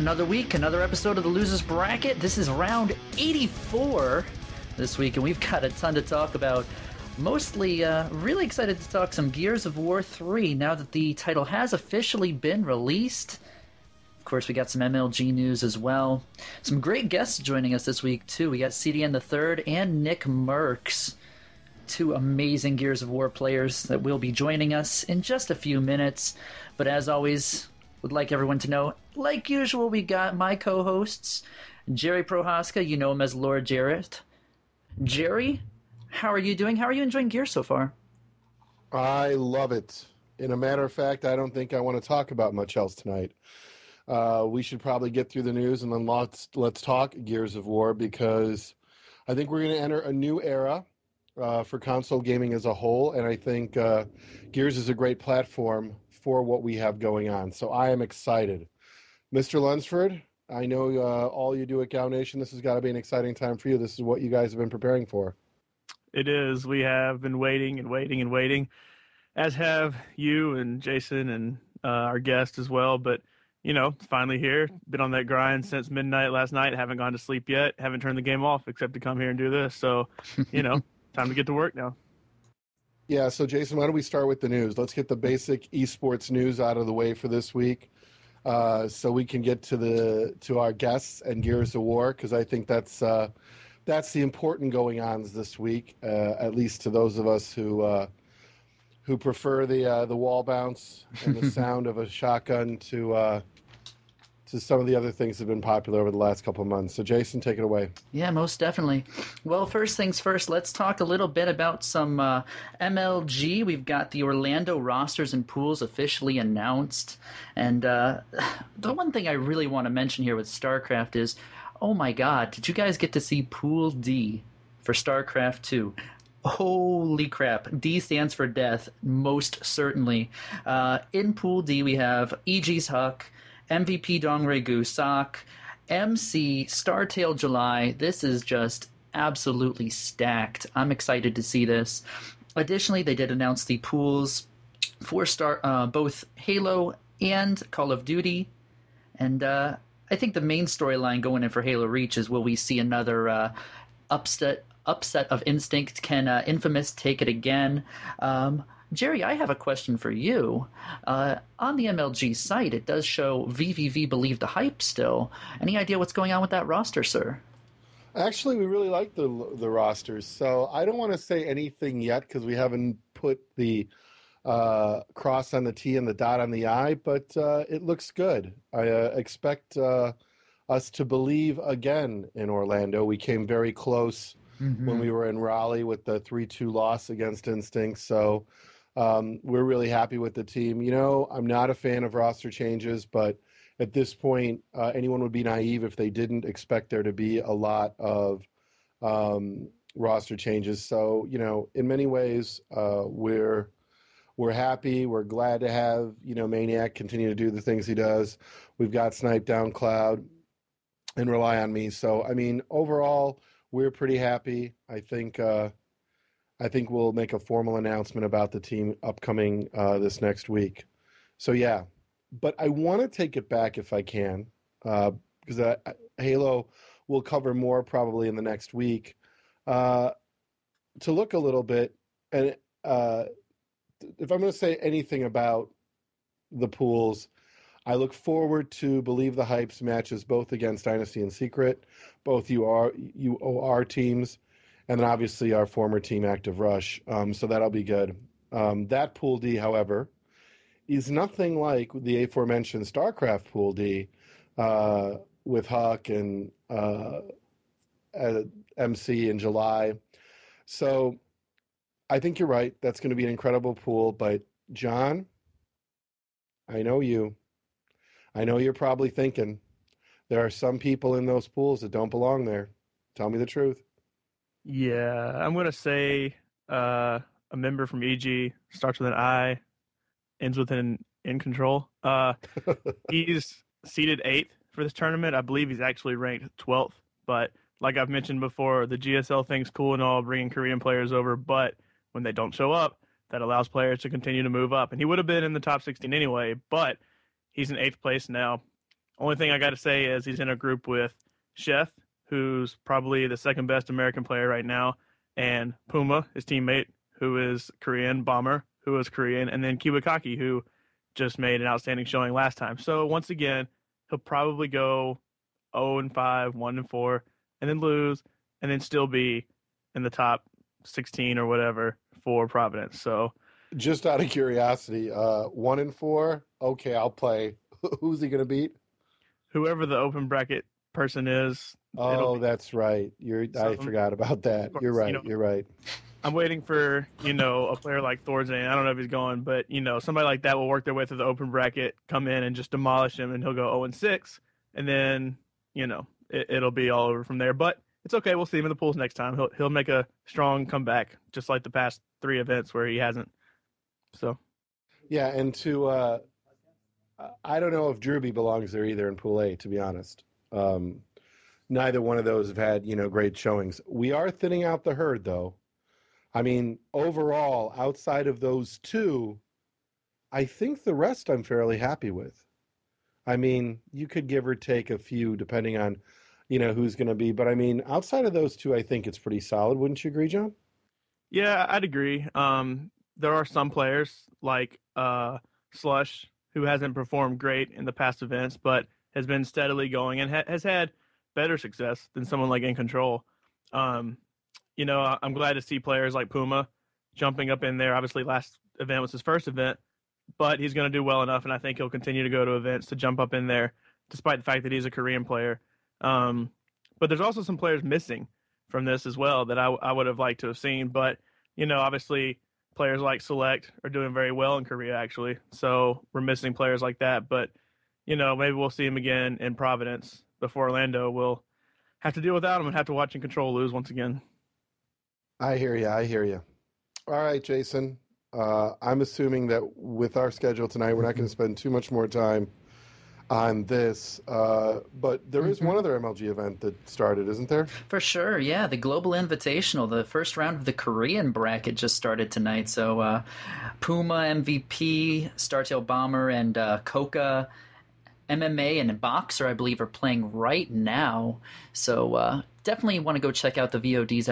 Another week, another episode of the Losers Bracket. This is round 84 this week, and we've got a ton to talk about. Mostly really excited to talk some Gears of War 3 now that the title has officially been released. Of course, we got some MLG news as well. Some great guests joining us this week, too. We got CDNthe3rd and Nick Mercs, two amazing Gears of War players that will be joining us in just a few minutes. But as always, would like everyone to know, like usual, we got my co-hosts, Jerry Prohaska, you know him as Lord Jarrett. Jerry, how are you doing? How are you enjoying Gears so far? I love it. In a matter of fact, I don't think I want to talk about much else tonight. We should probably get through the news and then let's talk Gears of War, because I think we're going to enter a new era for console gaming as a whole, and I think Gears is a great platform for what we have going on. So I am excited. Mr. Lunsford, I know all you do at Gal Nation, this has got to be an exciting time for you. This is what you guys have been preparing for. It is. We have been waiting and waiting and waiting, as have you and Jason and our guest as well. But, you know, it's finally here. Been on that grind since midnight last night. Haven't gone to sleep yet. Haven't turned the game off except to come here and do this. So, you know, time to get to work now. Yeah, so Jason, why don't we start with the news? Let's get the basic esports news out of the way for this week, so we can get to our guests and Gears of War, because I think that's the important going-ons this week, at least to those of us who prefer the wall bounce and the sound of a shotgun to some of the other things that have been popular over the last couple of months. So, Jason, take it away. Yeah, most definitely. Well, first things first, let's talk a little bit about some MLG. We've got the Orlando rosters and pools officially announced. And the one thing I really want to mention here with StarCraft is, oh my god, did you guys get to see Pool D for StarCraft 2? Holy crap. D stands for death, most certainly. In Pool D, we have Aegis Huck, MVP Dongray Gusak, MC Startail July. This is just absolutely stacked. I'm excited to see this. Additionally, they did announce the pools for both Halo and Call of Duty. And I think the main storyline going in for Halo Reach is, will we see another upset of Instinct? Can Infamous take it again? Jerry, I have a question for you. On the MLG site, it does show VVV Believe the Hype still. Any idea what's going on with that roster, sir? Actually, we really like the rosters, so I don't want to say anything yet because we haven't put the cross on the T and the dot on the I, but it looks good. I expect us to believe again in Orlando. We came very close when we were in Raleigh with the 3-2 loss against Instinct, so we're really happy with the team. You know, I'm not a fan of roster changes, but at this point, anyone would be naive if they didn't expect there to be a lot of roster changes. So, you know, in many ways, we're happy. We're glad to have, you know, Maniac continue to do the things he does. We've got Snipe down Cloud and Rely on Me. So, I mean, overall, we're pretty happy. I think we'll make a formal announcement about the team upcoming this next week. So, yeah. But I want to take it back if I can, because Halo will cover more probably in the next week, to look a little bit. And if I'm going to say anything about the pools, I look forward to Believe the Hype's matches both against Dynasty and Secret, both UOR teams, and then obviously our former team, Active Rush. So that'll be good. That Pool D, however, is nothing like the aforementioned StarCraft Pool D with Huck and MC in July. So I think you're right. That's going to be an incredible pool. But, John, I know you. I know you're probably thinking there are some people in those pools that don't belong there. Tell me the truth. Yeah, I'm going to say a member from EG, starts with an I, ends with an In Control. He's seeded 8th for this tournament. I believe he's actually ranked 12th. But like I've mentioned before, the GSL thing's cool and all, bringing Korean players over. But when they don't show up, that allows players to continue to move up. And he would have been in the top 16 anyway, but he's in 8th place now. Only thing I got to say is he's in a group with Chef, who's probably the second best American player right now, and Puma, his teammate, who is Korean, Bomber, who is Korean, and then Kiwakaki, who just made an outstanding showing last time. So once again, he'll probably go 0-5, 1-4, and then lose, and then still be in the top 16 or whatever for Providence. So just out of curiosity, 1-4, okay, I'll play. Who's he going to beat? Whoever the open bracket person is. Oh, that's right. I forgot about that. You're right. You're right. I'm waiting for, a player like Thorzane. I don't know if he's going, but, somebody like that will work their way through the open bracket, come in and just demolish him, and he'll go 0-6, and then, it'll be all over from there. But it's okay. We'll see him in the pools next time. He'll make a strong comeback, just like the past 3 events where he hasn't. So. Yeah, and I don't know if Drewby belongs there either in Pool A, to be honest. Neither one of those have had, great showings. We are thinning out the herd, though. I mean, overall, outside of those 2, I think the rest I'm fairly happy with. I mean, you could give or take a few depending on, who's going to be. But, I mean, outside of those 2, I think it's pretty solid. Wouldn't you agree, John? Yeah, I'd agree. There are some players like Slush, who hasn't performed great in the past events, but has been steadily going and has had better success than someone like In Control. I'm glad to see players like Puma jumping up in there. Obviously, last event was his first event, but he's going to do well enough, and I think he'll continue to go to events to jump up in there, despite the fact that he's a Korean player. But there's also some players missing from this as well that I would have liked to have seen. But, obviously, players like Select are doing very well in Korea, actually. So we're missing players like that. But, maybe we'll see him again in Providence before Orlando. We'll have to deal without him and have to watch In Control lose once again. I hear you. All right, Jason. I'm assuming that with our schedule tonight, we're not going to spend too much more time on this. But there is one other MLG event that started, isn't there? For sure, yeah. The Global Invitational, the first round of the Korean bracket just started tonight. So Puma, MVP, Startail Bomber, and Coca, MMA, and Boxer, I believe, are playing right now. So definitely want to go check out the VODs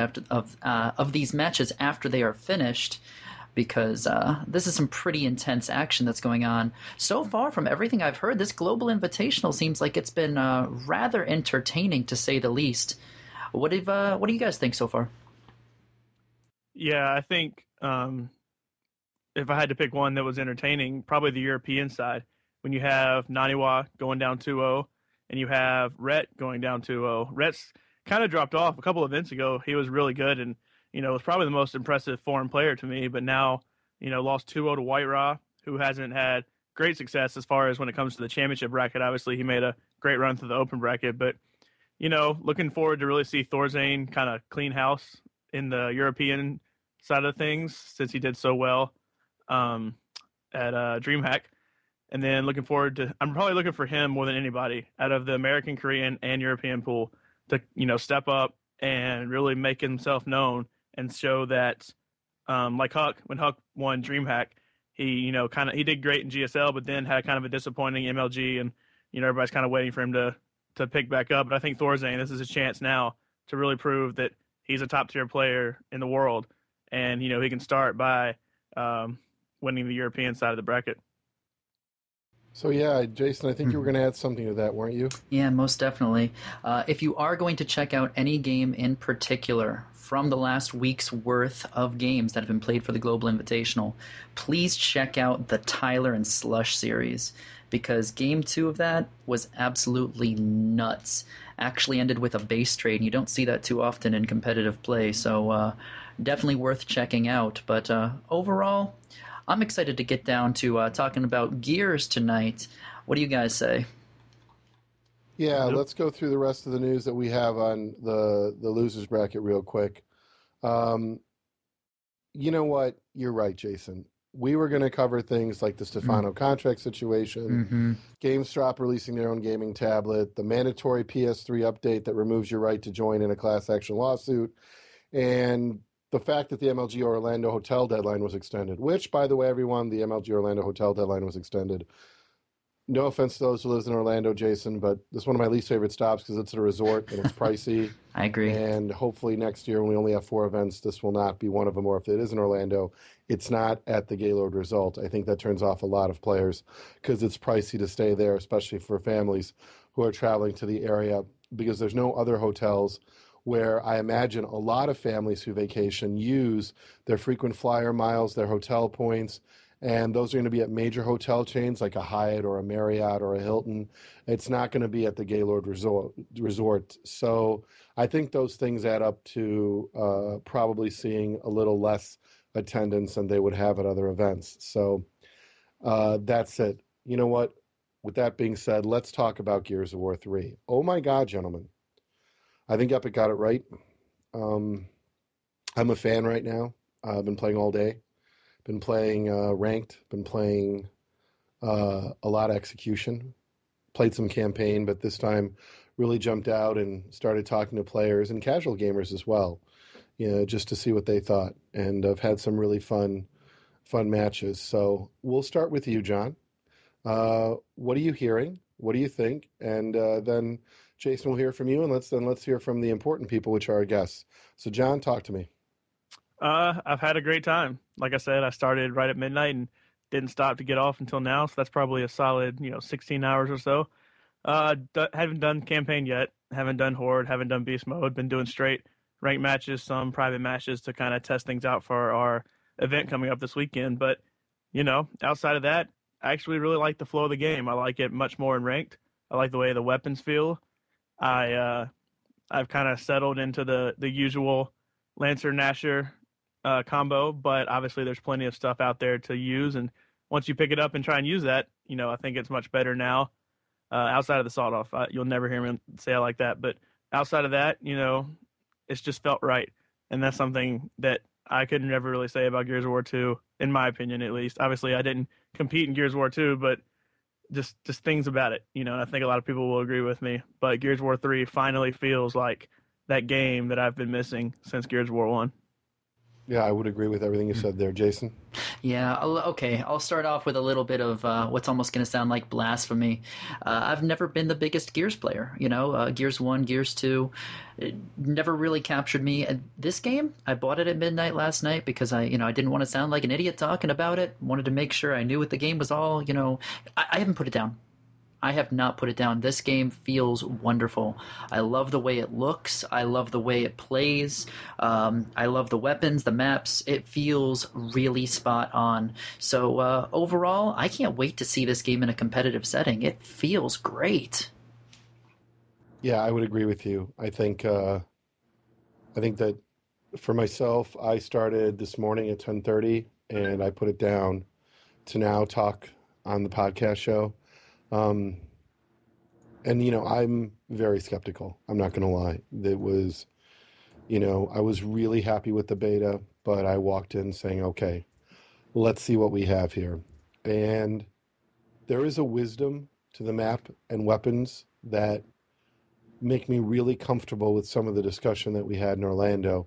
of these matches after they are finished, because this is some pretty intense action that's going on. So far, from everything I've heard, this Global Invitational seems like it's been rather entertaining, to say the least. What do you guys think so far? Yeah, I think if I had to pick one that was entertaining, probably the European side. When you have Naniwa going down 2-0, and you have Rhett going down 2-0. Rhett's kind of dropped off a couple of events ago. He was really good and, was probably the most impressive foreign player to me, but now, lost 2-0 to White Raw, who hasn't had great success as far as when it comes to the championship bracket. Obviously, he made a great run through the open bracket, but, looking forward to really see Thorzane kind of clean house in the European side of things, since he did so well at DreamHack. And then I'm probably looking for him more than anybody out of the American, Korean, and European pool to, step up and really make himself known and show that, like Huck, when Huck won DreamHack, he, he did great in GSL, but then had kind of a disappointing MLG, and, everybody's kind of waiting for him to pick back up. But I think Thorzane, this is his chance now to really prove that he's a top-tier player in the world, and, he can start by winning the European side of the bracket. So, yeah, Jason, I think you were going to add something to that, weren't you? Yeah, most definitely. If you are going to check out any game in particular from the last week's worth of games that have been played for the Global Invitational, please check out the Tyler and Slush series, because Game 2 of that was absolutely nuts. Actually ended with a base trade, and you don't see that too often in competitive play, so definitely worth checking out. But overall, I'm excited to get down to talking about Gears tonight. What do you guys say? Yeah, let's go through the rest of the news that we have on the losers bracket real quick. You know what? You're right, Jason. We were going to cover things like the Stefano contract situation, GameStop releasing their own gaming tablet, the mandatory PS3 update that removes your right to join in a class action lawsuit, and the fact that the MLG Orlando hotel deadline was extended, which, by the way, everyone, the MLG Orlando hotel deadline was extended. No offense to those who live in Orlando, Jason, but this is one of my least favorite stops because it's at a resort and it's pricey. I agree. And hopefully next year, when we only have 4 events, this will not be one of them. Or if it is in Orlando, it's not at the Gaylord Resort. I think that turns off a lot of players because it's pricey to stay there, especially for families who are traveling to the area, because there's no other hotels where I imagine a lot of families who vacation use their frequent flyer miles, their hotel points, and those are going to be at major hotel chains like a Hyatt or a Marriott or a Hilton. It's not going to be at the Gaylord Resort. So I think those things add up to probably seeing a little less attendance than they would have at other events. So that's it. You know what? With that being said, let's talk about Gears of War 3. Oh my God, gentlemen. I think Epic got it right. I'm a fan right now. I've been playing all day. Been playing ranked. Been playing a lot of execution. Played some campaign, but this time really jumped out and started talking to players and casual gamers as well, just to see what they thought. And I've had some really fun matches. So we'll start with you, John. What are you hearing? What do you think? And then Jason will hear from you, and let's hear from the important people, which are our guests. So John, talk to me. I've had a great time. Like I said, I started right at midnight and didn't stop to get off until now. So that's probably a solid, 16 hours or so. Haven't done campaign yet. Haven't done horde. Haven't done beast mode. Been doing straight ranked matches, some private matches to kind of test things out for our event coming up this weekend. But outside of that, I actually really like the flow of the game. I like it much more in ranked. I like the way the weapons feel. I've kind of settled into the usual Lancer Nasher combo, but obviously there's plenty of stuff out there to use, and once you pick it up and try and use that, I think it's much better now. Outside of the sawed off, you'll never hear me say I like that, but outside of that, it's just felt right, and that's something that I could never really say about Gears of War 2, in my opinion at least. Obviously I didn't compete in Gears of War 2, but just things about it, I think a lot of people will agree with me, but Gears of War 3 finally feels like that game that I've been missing since Gears of War 1. Yeah, I would agree with everything you said there, Jason. Yeah, okay. I'll start off with a little bit of what's almost going to sound like blasphemy. I've never been the biggest Gears player. Gears 1, Gears 2, it never really captured me. And this game, I bought it at midnight last night because I didn't want to sound like an idiot talking about it. Wanted to make sure I knew what the game was all. I haven't put it down. I have not put it down. This game feels wonderful. I love the way it looks. I love the way it plays. I love the weapons, the maps. It feels really spot on. So overall, I can't wait to see this game in a competitive setting. It feels great. Yeah, I would agree with you. I think that for myself, I started this morning at 10:30, and I put it down to now talk on the podcast show. And I'm very skeptical. I'm not going to lie. It was, I was really happy with the beta, but I walked in saying, okay, let's see what we have here. And there is a wisdom to the map and weapons that make me really comfortable with some of the discussion that we had in Orlando,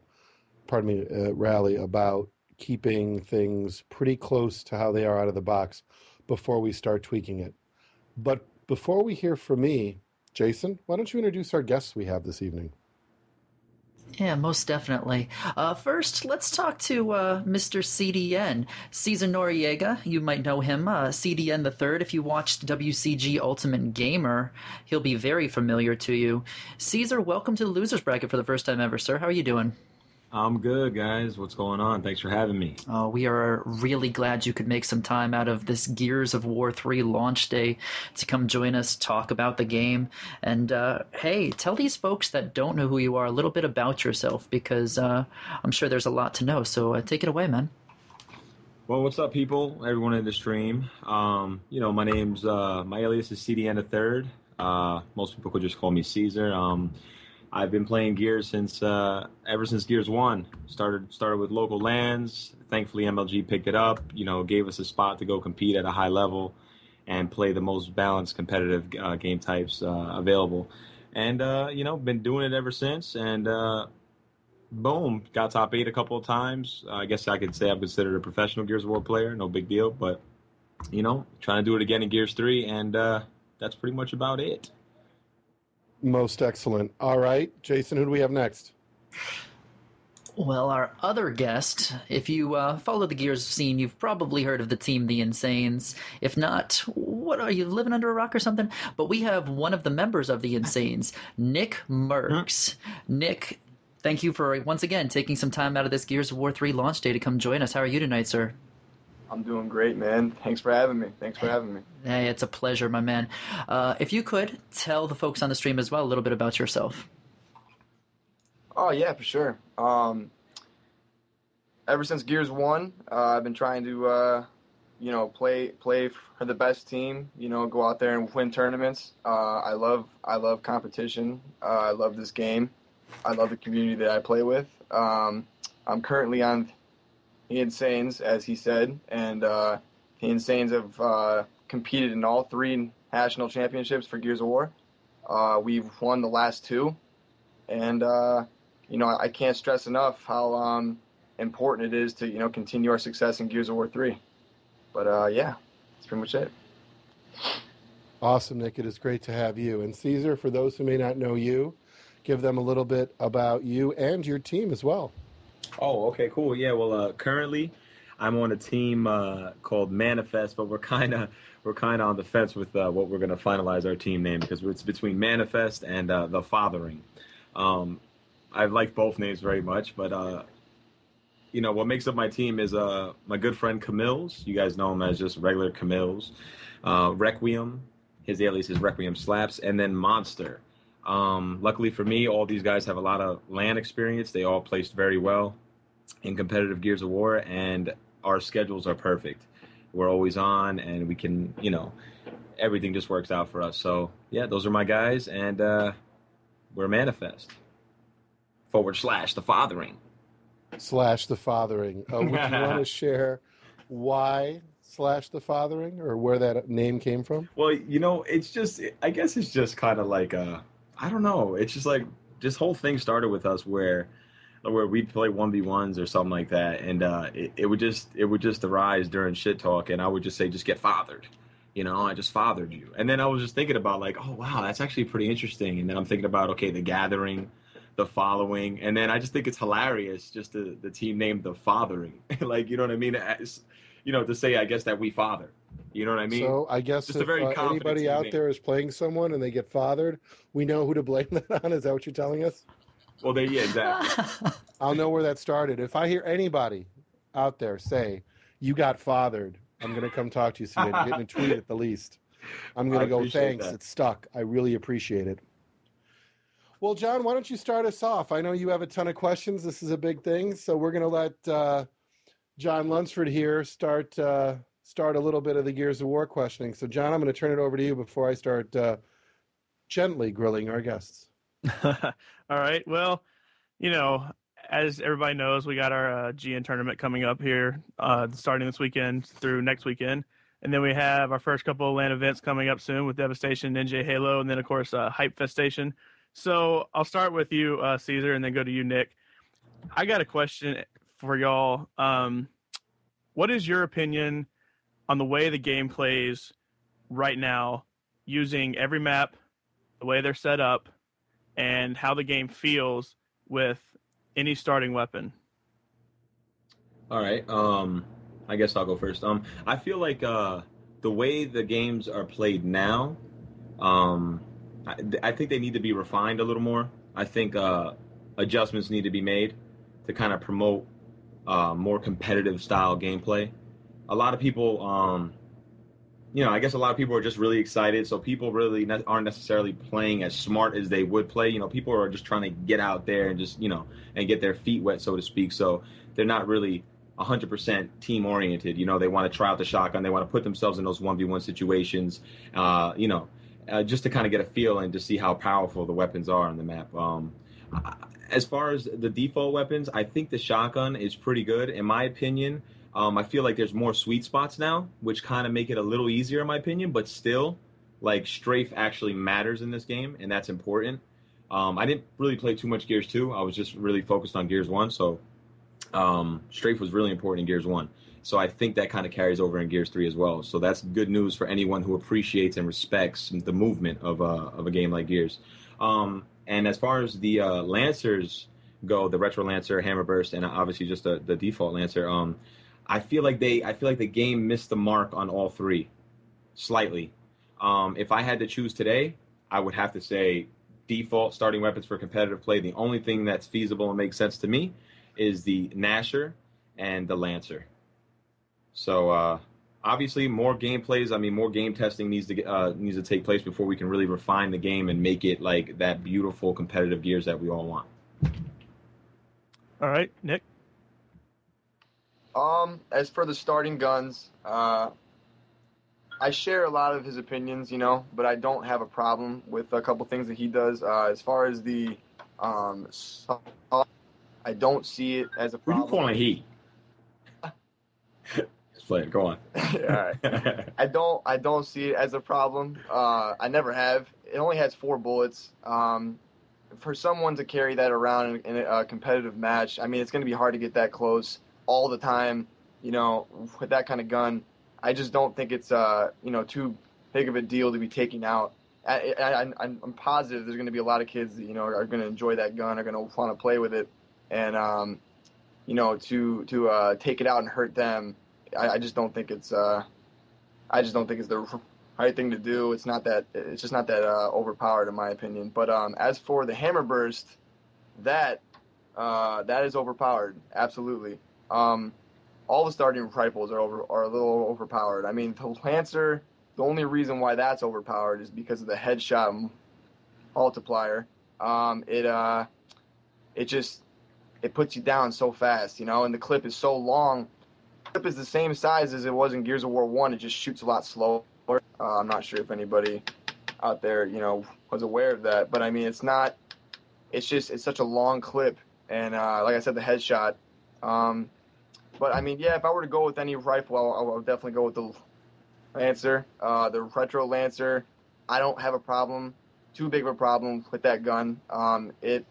Rally, about keeping things pretty close to how they are out of the box before we start tweaking it. But before we hear from me, Jason, why don't you introduce our guests we have this evening? Yeah, most definitely. First, let's talk to Mr. CDN. Cesar Noriega, you might know him. CDN3rd, if you watched WCG Ultimate Gamer, he'll be very familiar to you. Cesar, welcome to the Losers Bracket for the first time ever, sir. How are you doing? I'm good, guys. What's going on? Thanks for having me. We are really glad you could make some time out of this Gears of War 3 launch day to come join us, talk about the game. And, hey, tell these folks that don't know who you are a little bit about yourself, because I'm sure there's a lot to know. So take it away, man. Well, what's up, people? Everyone in the stream. My alias is CDNthe3rd. Most people could just call me Caesar. I've been playing Gears ever since Gears 1. Started with local LANs. Thankfully, MLG picked it up, gave us a spot to go compete at a high level and play the most balanced competitive game types available. And, been doing it ever since. And, boom, got top 8 a couple of times. I guess I could say I'm considered a professional Gears of War player. No big deal. But trying to do it again in Gears 3, and that's pretty much about it. Most excellent. All right, Jason, who do we have next? Well, our other guest, if you follow the Gears scene, you've probably heard of the team, the Insanes. If not, what are you, living under a rock or something? But we have one of the members of the Insanes, Nick Mercs. Nick, thank you for, once again, taking some time out of this Gears of War 3 launch day to come join us. How are you tonight, sir? I'm doing great, man. Thanks for having me. Hey, it's a pleasure, my man. If you could, tell the folks on the stream as well a little bit about yourself. Oh, yeah, for sure. Ever since Gears 1, I've been trying to, play for the best team, go out there and win tournaments. I love competition. I love this game. I love the community that I play with. I'm currently on the Insanes, as he said, and the Insanes have competed in all 3 national championships for Gears of War. We've won the last 2, and I can't stress enough how important it is to continue our success in Gears of War 3. But yeah, that's pretty much it. Awesome, Nick. It is great to have you. And Caesar, for those who may not know you, give them a little bit about you and your team as well. Oh, okay, cool. Yeah, well, currently I'm on a team called Manifest, but we're kind of on the fence with what we're going to finalize our team name, because it's between Manifest and The Fathering. I like both names very much, but what makes up my team is my good friend Camille's. You guys know him as just regular Camille's. Requiem, his alias is Requiem Slaps, and then Monster. Luckily for me, all these guys have a lot of LAN experience. They all placed very well in competitive Gears of War, and our schedules are perfect. We're always on, and we can, everything just works out for us. So, yeah, those are my guys, and we're Manifest. / The Fathering. /The Fathering. Would you want to share why /The Fathering, or where that name came from? Well, it's just, I guess it's just kind of like, I don't know. It's just like, this whole thing started with us where we'd play 1v1s or something like that, and it would just arise during shit talk, and I would just say, just get fathered. I just fathered you. And then I was just thinking about, like, oh, wow, that's actually pretty interesting. And then I'm thinking about, okay, the gathering, the following, and then I just think it's hilarious just the team name The Fathering. Like, you know what I mean? As, to say, I guess, that we father. You know what I mean? So I guess just if anybody out there is playing someone and they get fathered, we know who to blame that on. Is that what you're telling us? Well, yeah, exactly. I'll know where that started. If I hear anybody out there say, you got fathered, I'm going to come talk to you, so you're getting a tweet at the least. I'm going to go, thanks, it's stuck. I really appreciate it. Well, John, why don't you start us off? I know you have a ton of questions. This is a big thing, so we're going to let John Lunsford here start a little bit of the Gears of War questioning. So, John, I'm going to turn it over to you before I start gently grilling our guests. All right. Well, as everybody knows, we got our GN tournament coming up here starting this weekend through next weekend. And then we have our first couple of LAN events coming up soon with Devastation, NJ Halo, and then, of course, Hype Festation. So I'll start with you, Caesar, and then go to you, Nick. I got a question for y'all. What is your opinion on the way the game plays right now, using every map, the way they're set up, and how the game feels with any starting weapon? All right. I guess I'll go first. I feel like the way the games are played now, I think they need to be refined a little more. I think adjustments need to be made to kind of promote more competitive style gameplay. A lot of people, I guess a lot of people are just really excited, so people really aren't necessarily playing as smart as they would play. People are just trying to get out there and just, and get their feet wet, so to speak. So they're not really 100% team oriented. They want to try out the shotgun. They want to put themselves in those 1v1 situations, just to kind of get a feel and to see how powerful the weapons are on the map. As far as the default weapons, I think the shotgun is pretty good. In my opinion, I feel like there's more sweet spots now, which kind of make it a little easier in my opinion, but still, like, strafe actually matters in this game, and that's important. I didn't really play too much Gears 2. I was just really focused on Gears 1, so strafe was really important in Gears 1. So I think that kind of carries over in Gears 3 as well. So that's good news for anyone who appreciates and respects the movement of a game like Gears. And as far as the Lancers go, the Retro Lancer, Hammerburst, and obviously just the default Lancer, I feel like the game missed the mark on all three, slightly. If I had to choose today, I would have to say default starting weapons for competitive play. The only thing that's feasible and makes sense to me is the Gnasher and the Lancer. So obviously more gameplays. I mean, more game testing needs to take place before we can really refine the game and make it like that beautiful competitive Gears that we all want. All right, Nick. As for the starting guns, I share a lot of his opinions, but I don't have a problem with a couple things that he does. As far as the I don't see it as a problem. Who you calling he? Just play it. Go on. All right. I don't see it as a problem. I never have. It only has 4 bullets. For someone to carry that around in a competitive match, I mean, it's going to be hard to get that close all the time, with that kind of gun. I just don't think it's, too big of a deal to be taking out. I'm positive there's going to be a lot of kids that, are going to enjoy that gun, are going to want to play with it. And, to take it out and hurt them, I just don't think it's, the right thing to do. It's just not that overpowered in my opinion. But as for the Hammerburst, that is overpowered, absolutely. All the starting rifles are a little overpowered. I mean, the Lancer, the only reason why that's overpowered is because of the headshot multiplier. It puts you down so fast, and the clip is so long. The clip is the same size as it was in Gears of War 1. It just shoots a lot slower. I'm not sure if anybody out there, was aware of that. But, I mean, it's such a long clip. And, like I said, the headshot. But, I mean, yeah, if I were to go with any rifle, I would definitely go with the Lancer. The Retro Lancer, I don't have a problem, too big of a problem with that gun. It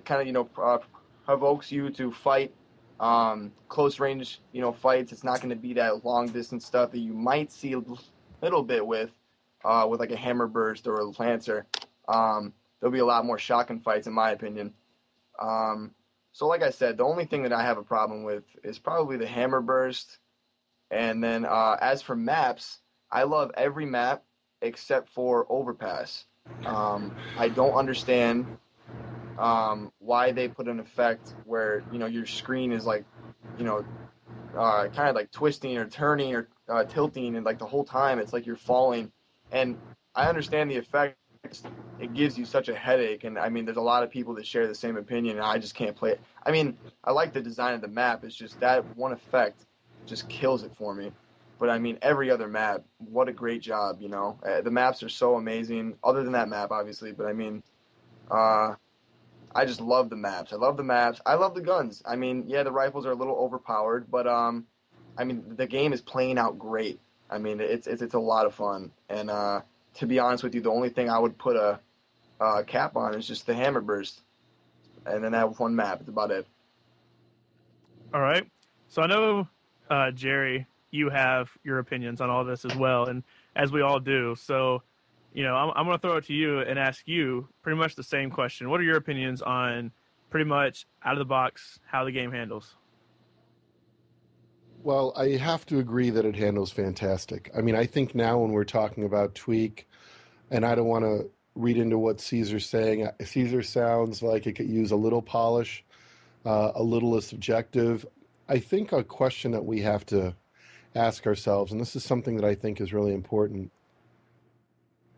kind of, provokes you to fight close range, fights. It's not going to be that long distance stuff that you might see a little bit with like a Hammerburst or a Lancer. There'll be a lot more shotgun fights in my opinion. So like I said, the only thing that I have a problem with is probably the Hammerburst. And then as for maps, I love every map except for Overpass. I don't understand why they put an effect where, your screen is like, kind of like twisting or turning or tilting, and like the whole time it's like you're falling. And I understand the effect. It gives you such a headache, and I mean, there's a lot of people that share the same opinion, and I just can't play it. I mean, I like the design of the map. It's just that one effect just kills it for me. But I mean, every other map, what a great job, The maps are so amazing, other than that map, obviously. But I mean, I just love the maps. I love the maps. I love the guns. I mean, yeah, the rifles are a little overpowered, but I mean, the game is playing out great. I mean, it's a lot of fun. And to be honest with you, the only thing I would put a cap on is just the Hammerburst, and then have one map. That's about it. All right. So I know, Jerry, you have your opinions on all this as well, and as we all do. So, I'm going to throw it to you and ask you pretty much the same question. What are your opinions on pretty much out of the box how the game handles? Well, I have to agree that it handles fantastic. I mean, I think now when we're talking about tweak, and I don't want to read into what Caesar's saying. Caesar sounds like it could use a little polish, a little less subjective. I think a question that we have to ask ourselves, and this is something that I think is really important,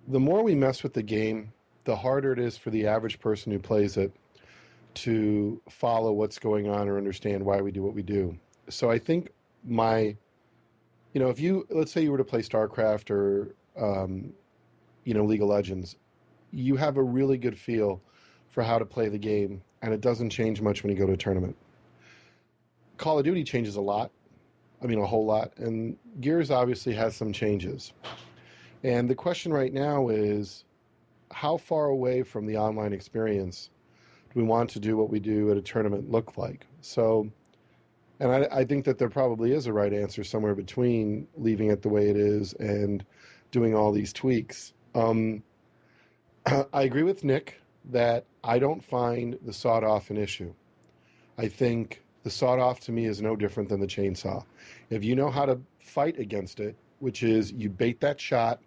the more we mess with the game, the harder it is for the average person who plays it to follow what's going on or understand why we do what we do. So I think if let's say you were to play StarCraft or, League of Legends, you have a really good feel for how to play the game, and it doesn't change much when you go to a tournament. Call of Duty changes a lot. I mean, a whole lot. And Gears obviously has some changes. And the question right now is, how far away from the online experience we want to do what we do at a tournament look like? So, and I think that there probably is a right answer somewhere between leaving it the way it is and doing all these tweaks. I agree with Nick that I don't find the sawed-off an issue. I think the sawed-off to me is no different than the chainsaw. If you know how to fight against it, which is you bait that shot,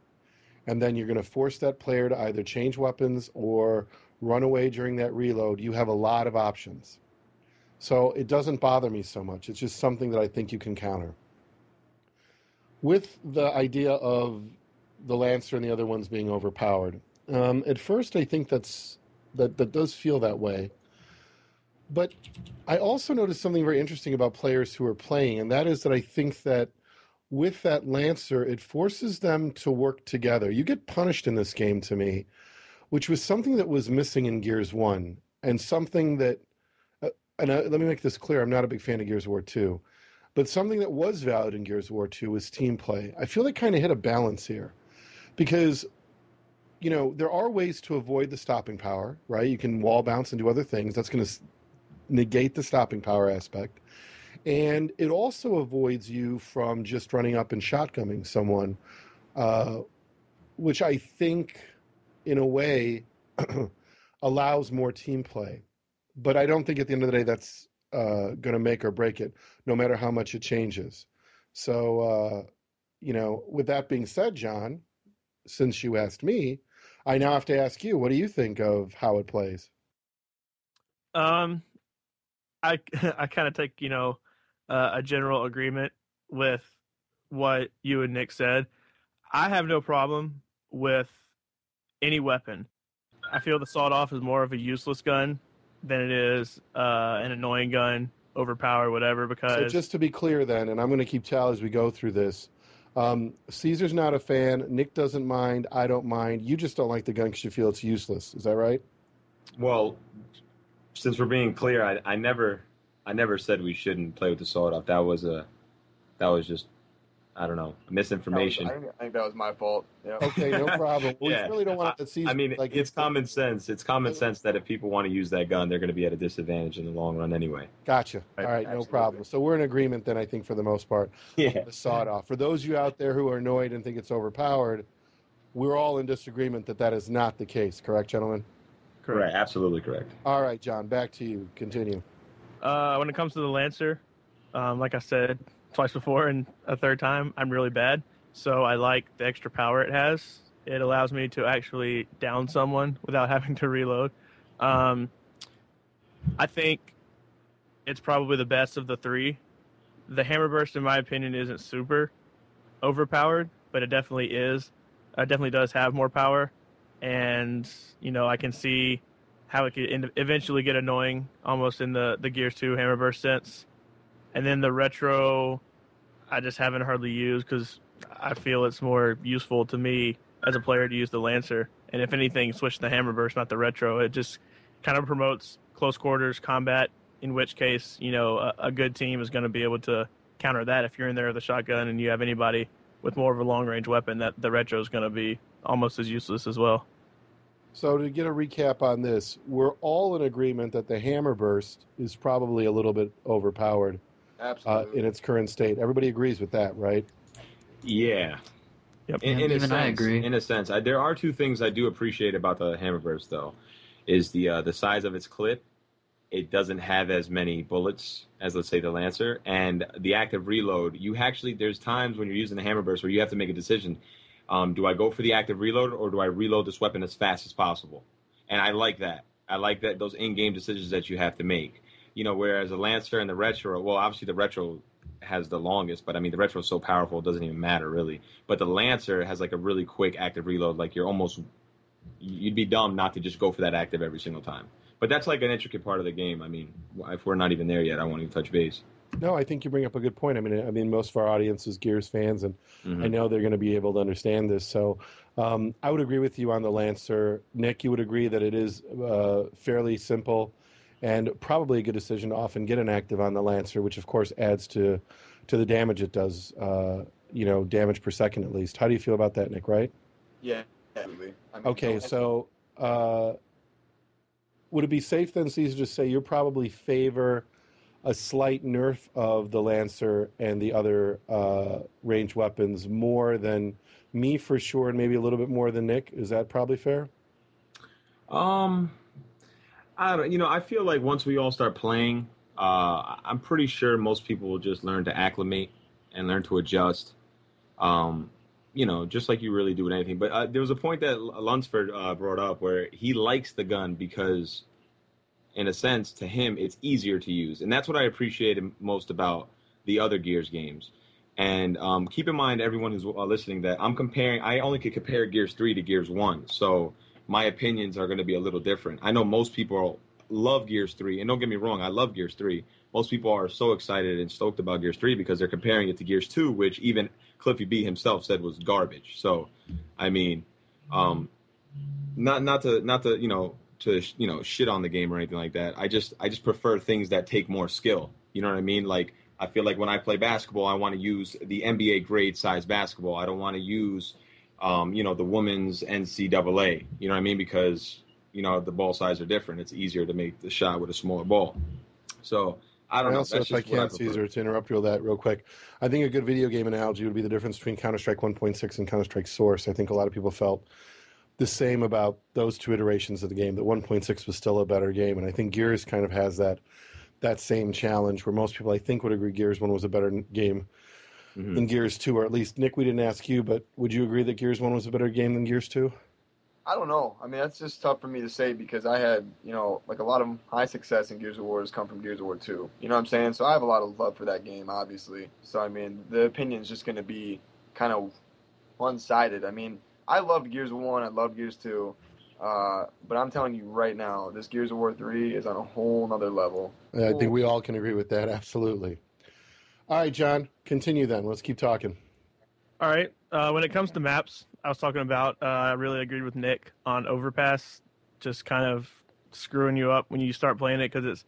and then you're going to force that player to either change weapons or run away during that reload, you have a lot of options. So it doesn't bother me so much. It's just something that I think you can counter. With the idea of the Lancer and the other ones being overpowered, at first I think that does feel that way. But I also noticed something very interesting about players who are playing, and that is that I think that with that Lancer, it forces them to work together. You get punished in this game, to me, which was something that was missing in Gears 1, and something that, let me make this clear, I'm not a big fan of Gears of War 2, but something that was valid in Gears of War 2 was team play. I feel they kind of hit a balance here, because, you know, there are ways to avoid the stopping power, right? You can wall bounce and do other things. That's going to negate the stopping power aspect. And it also avoids you from just running up and shotgunning someone, which I think, in a way, allows more team play. But I don't think at the end of the day that's going to make or break it, no matter how much it changes. So, you know, with that being said, John, since you asked me, I now have to ask you, what do you think of how it plays? I kind of take, a general agreement with what you and Nick said. I have no problem with any weapon. I feel the sawed-off is more of a useless gun than it is an annoying gun, overpowered, whatever, because... So just to be clear then, and I'm going to keep tally as we go through this, Caesar's not a fan, Nick doesn't mind, I don't mind, you just don't like the gun because you feel it's useless. Is that right? Well, since we're being clear, I never said we shouldn't play with the sawed-off. That was just, I don't know, misinformation. I think that was my fault. Yeah. Okay, no problem. We really don't want to see. I mean, it's common sense. It's common sense that if people want to use that gun, they're going to be at a disadvantage in the long run anyway. Gotcha. All right, no problem. So we're in agreement then, I think, for the most part. Yeah. The sawed-off. For those of you out there who are annoyed and think it's overpowered, we're all in disagreement that is not the case. Correct, gentlemen? Correct. Absolutely correct. All right, John, back to you. Continue. When it comes to the Lancer, like I said twice before and a third time, I'm really bad. So I like the extra power it has. It allows me to actually down someone without having to reload. I think it's probably the best of the three. The Hammer Burst, in my opinion, isn't super overpowered, but it definitely is. It definitely does have more power. And, I can see how it could eventually get annoying almost in the Gears 2 Hammer Burst sense. And then the Retro, I just haven't hardly used because I feel it's more useful to me as a player to use the Lancer. And if anything, switch to the Hammer Burst, not the Retro. It just kind of promotes close quarters combat, in which case, a good team is going to be able to counter that. If you're in there with a shotgun and you have anybody with more of a long-range weapon, that the Retro is going to be almost as useless as well. So to get a recap on this, we're all in agreement that the Hammer Burst is probably a little bit overpowered. Absolutely. In its current state. Everybody agrees with that, right? Yeah. Yep. Even I agree. In a sense. There are two things I do appreciate about the Hammer Burst, though, is the size of its clip. It doesn't have as many bullets as, let's say, the Lancer. And the active reload, there's times when you're using the Hammer Burst where you have to make a decision. Do I go for the active reload or do I reload this weapon as fast as possible? And I like that. I like that those in-game decisions that you have to make. Whereas the Lancer and the Retro, well, obviously the Retro has the longest, but I mean, the Retro is so powerful, it doesn't even matter, really. But the Lancer has like a really quick active reload. Like you'd be dumb not to just go for that active every single time. But that's like an intricate part of the game. I mean, if we're not even there yet, I won't even touch base. No, I think you bring up a good point. I mean, most of our audience is Gears fans, and I know they're going to be able to understand this. So I would agree with you on the Lancer. Nick, you would agree that it is fairly simple and probably a good decision to often get an active on the Lancer, which of course adds to the damage it does, damage per second at least. How do you feel about that, Nick, right? Yeah, absolutely. Okay, so would it be safe then, Caesar, to say you probably favor a slight nerf of the Lancer and the other ranged weapons more than me for sure, and maybe a little bit more than Nick? Is that probably fair? I don't, I feel like once we all start playing, I'm pretty sure most people will just learn to acclimate and learn to adjust. Just like you really do with anything. But there was a point that Lunsford brought up where he likes the gun because, in a sense, to him, it's easier to use. And that's what I appreciated most about the other Gears games. And keep in mind, everyone who's listening, that I only could compare Gears 3 to Gears 1. So my opinions are going to be a little different. I know most people love Gears 3, and don't get me wrong, I love Gears 3. Most people are so excited and stoked about Gears 3 because they're comparing it to Gears 2, which even Cliffy B himself said was garbage. So, I mean, not to shit on the game or anything like that. I just prefer things that take more skill. You know what I mean? Like, I feel like when I play basketball, I want to use the NBA grade size basketball. I don't want to use the women's NCAA, you know what I mean? Because, the ball size are different. It's easier to make the shot with a smaller ball. So, I don't know. Also, if I can, Caesar, to interrupt you on that real quick, I think a good video game analogy would be the difference between Counter-Strike 1.6 and Counter-Strike Source. I think a lot of people felt the same about those two iterations of the game, that 1.6 was still a better game. And I think Gears kind of has that same challenge where most people, I think, would agree Gears 1 was a better game than Gears 2, or at least, Nick, we didn't ask you, but would you agree that Gears 1 was a better game than Gears 2? I don't know. I mean, that's just tough for me to say because I had, like a lot of high success in Gears of War has come from Gears of War 2. You know what I'm saying? So I have a lot of love for that game, obviously. So, I mean, the opinion is just going to be kind of one-sided. I mean, I love Gears of 1. I love Gears 2. But I'm telling you right now, this Gears of War 3 is on a whole nother level. I think we all can agree with that, absolutely. All right, John, continue then. Let's keep talking. All right. When it comes to maps, I was talking about, I really agreed with Nick on Overpass, just kind of screwing you up when you start playing it because it's,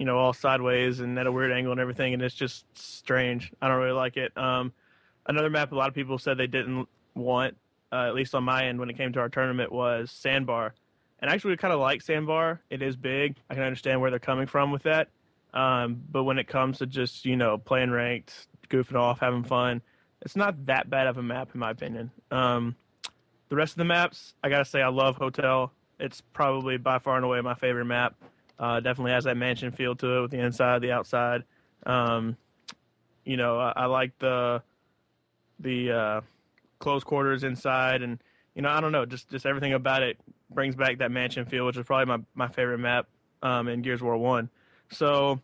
all sideways and at a weird angle and everything, and it's just strange. I don't really like it. Another map a lot of people said they didn't want, at least on my end when it came to our tournament, was Sandbar. And actually, we kind of like Sandbar. It is big. I can understand where they're coming from with that. But when it comes to just, playing ranked, goofing off, having fun, it's not that bad of a map, in my opinion. The rest of the maps, I got to say, I love Hotel. It's probably by far and away my favorite map. Definitely has that mansion feel to it with the inside, the outside. I like the close quarters inside, and I don't know, just everything about it brings back that mansion feel, which is probably my favorite map in Gears of War 1. So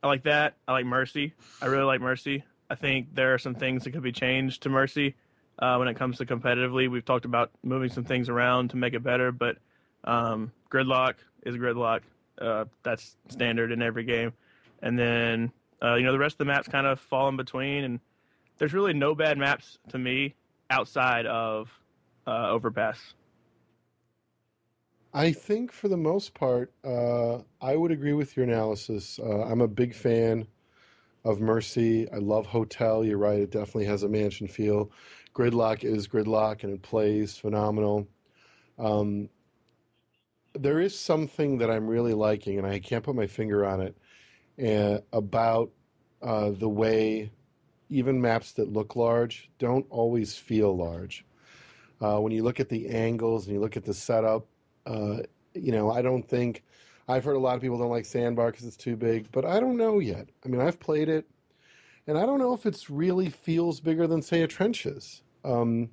I like that. I like Mercy. I really like Mercy. I think there are some things that could be changed to Mercy when it comes to competitively. We've talked about moving some things around to make it better, but gridlock is gridlock. That's standard in every game. And then the rest of the maps kind of fall in between, and there's really no bad maps to me outside of Overpass. I think for the most part, I would agree with your analysis. I'm a big fan of Mercy. I love Hotel. You're right. It definitely has a mansion feel. Gridlock is gridlock, and it plays phenomenal. There is something that I'm really liking, and I can't put my finger on it, about the way even maps that look large don't always feel large. When you look at the angles and you look at the setup, I don't think... I've heard a lot of people don't like Sandbar because it's too big, but I don't know yet. I mean, I've played it, and I don't know if it really feels bigger than, say, a Trenches. When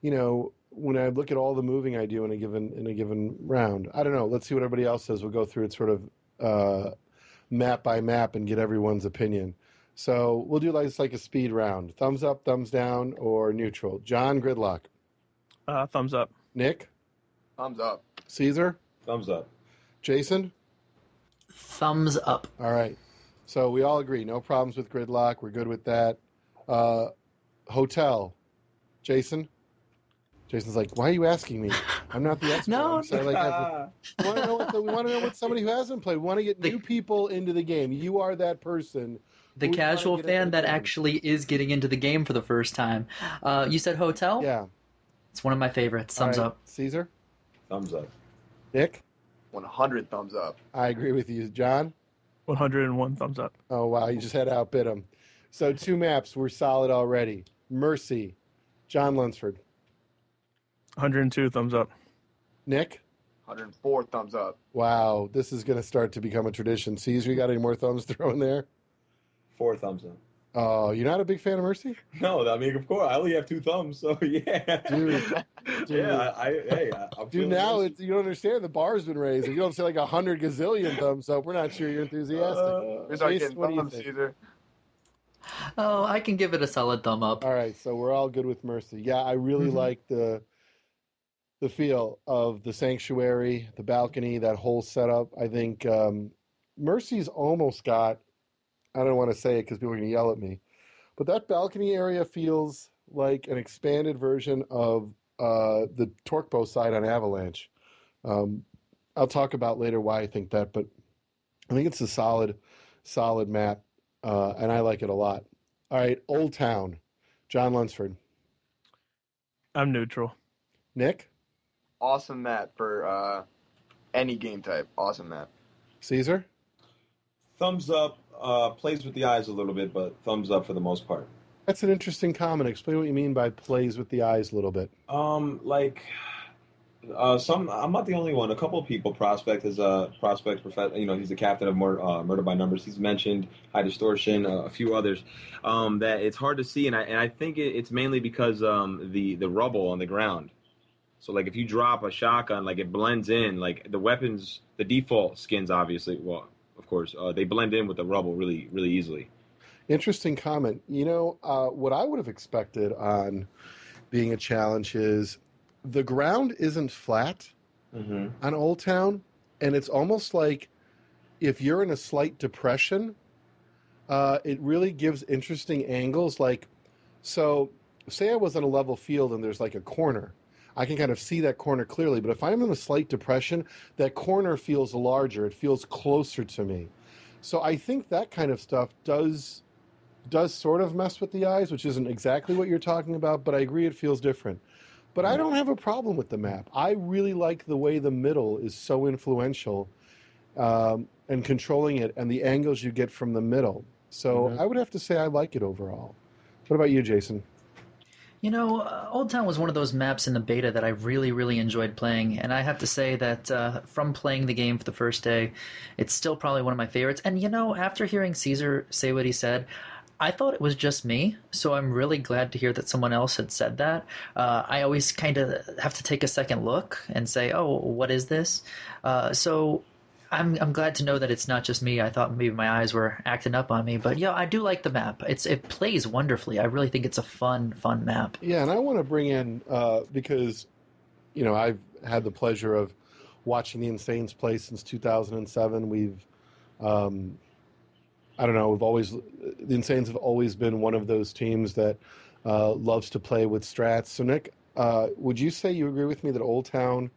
I look at all the moving I do in a given round, I don't know. Let's see what everybody else says. We'll go through it sort of map by map and get everyone's opinion. So we'll do like a speed round. Thumbs up, thumbs down, or neutral. John, gridlock. Thumbs up. Nick? Thumbs up. Caesar? Thumbs up. Jason? Thumbs up. All right. So we all agree. No problems with gridlock. We're good with that. Hotel. Jason? Jason's like, why are you asking me? I'm not the expert. No. So we want to know what somebody who hasn't played. We want to get new people into the game. You are that person. The casual fan that actually is getting into the game for the first time. You said Hotel? Yeah. It's one of my favorites. Thumbs up. Caesar? Thumbs up. Nick? 100 thumbs up. I agree with you, John. 101 thumbs up. Oh wow, you just had to outbid him. So 2 maps were solid already. Mercy, John Lunsford. 102 thumbs up. Nick. 104 thumbs up. Wow, this is going to start to become a tradition. Caesar, you got any more thumbs thrown there? 4 thumbs up. Oh, you're not a big fan of Mercy? No, I mean, of course, I only have 2 thumbs, so yeah. Dude. Yeah, I'm Dude, now you don't understand. The bar's been raised. If you don't say like 100 gazillion thumbs up, we're not sure you're enthusiastic. Jason, what do you thumbs, think? Caesar. Oh, I can give it a solid thumb up. All right, so we're all good with Mercy. Yeah, I really like the feel of the sanctuary, the balcony, that whole setup. I think Mercy's almost got, I don't want to say it because people are going to yell at me, but that balcony area feels like an expanded version of the torque bow side on Avalanche. I'll talk about later why I think that, but I think it's a solid map, and I like it a lot. All right, Old Town, John Lunsford. I'm neutral. Nick? Awesome map for any game type. Awesome map. Caesar? Thumbs up. Plays with the eyes a little bit, but thumbs up for the most part. That's an interesting comment. Explain what you mean by plays with the eyes a little bit. I'm not the only one. A couple of people. Prospect is a prospect. He's the captain of Murder by Numbers. He's mentioned High Distortion, a few others. That it's hard to see, and I think it's mainly because the rubble on the ground. So like if you drop a shotgun, like it blends in. Like the weapons, the default skins, obviously. Well, of course, they blend in with the rubble really, really easily. Interesting comment. What I would have expected on being a challenge is the ground isn't flat on Old Town, and it's almost like if you're in a slight depression, it really gives interesting angles. Like, so say I was on a level field and there's like a corner. I can kind of see that corner clearly, but if I'm in a slight depression, that corner feels larger. It feels closer to me. So I think that kind of stuff does sort of mess with the eyes, which isn't exactly what you're talking about, but I agree it feels different. But I don't have a problem with the map. I really like the way the middle is so influential and controlling it and the angles you get from the middle. So I would have to say I like it overall. What about you, Jason? Old Town was one of those maps in the beta that I really, really enjoyed playing, and I have to say that from playing the game for the first day, it's still probably one of my favorites. And, after hearing Caesar say what he said, I thought it was just me, so I'm really glad to hear that someone else had said that. I always kind of have to take a second look and say, oh, what is this? So I'm glad to know that it's not just me. I thought maybe my eyes were acting up on me, but yeah, I do like the map. It plays wonderfully. I really think it's a fun map. Yeah, and I want to bring in because I've had the pleasure of watching the Insanes play since 2007. We've the Insanes have always been one of those teams that loves to play with strats. So Nick, would you say you agree with me that Old Town?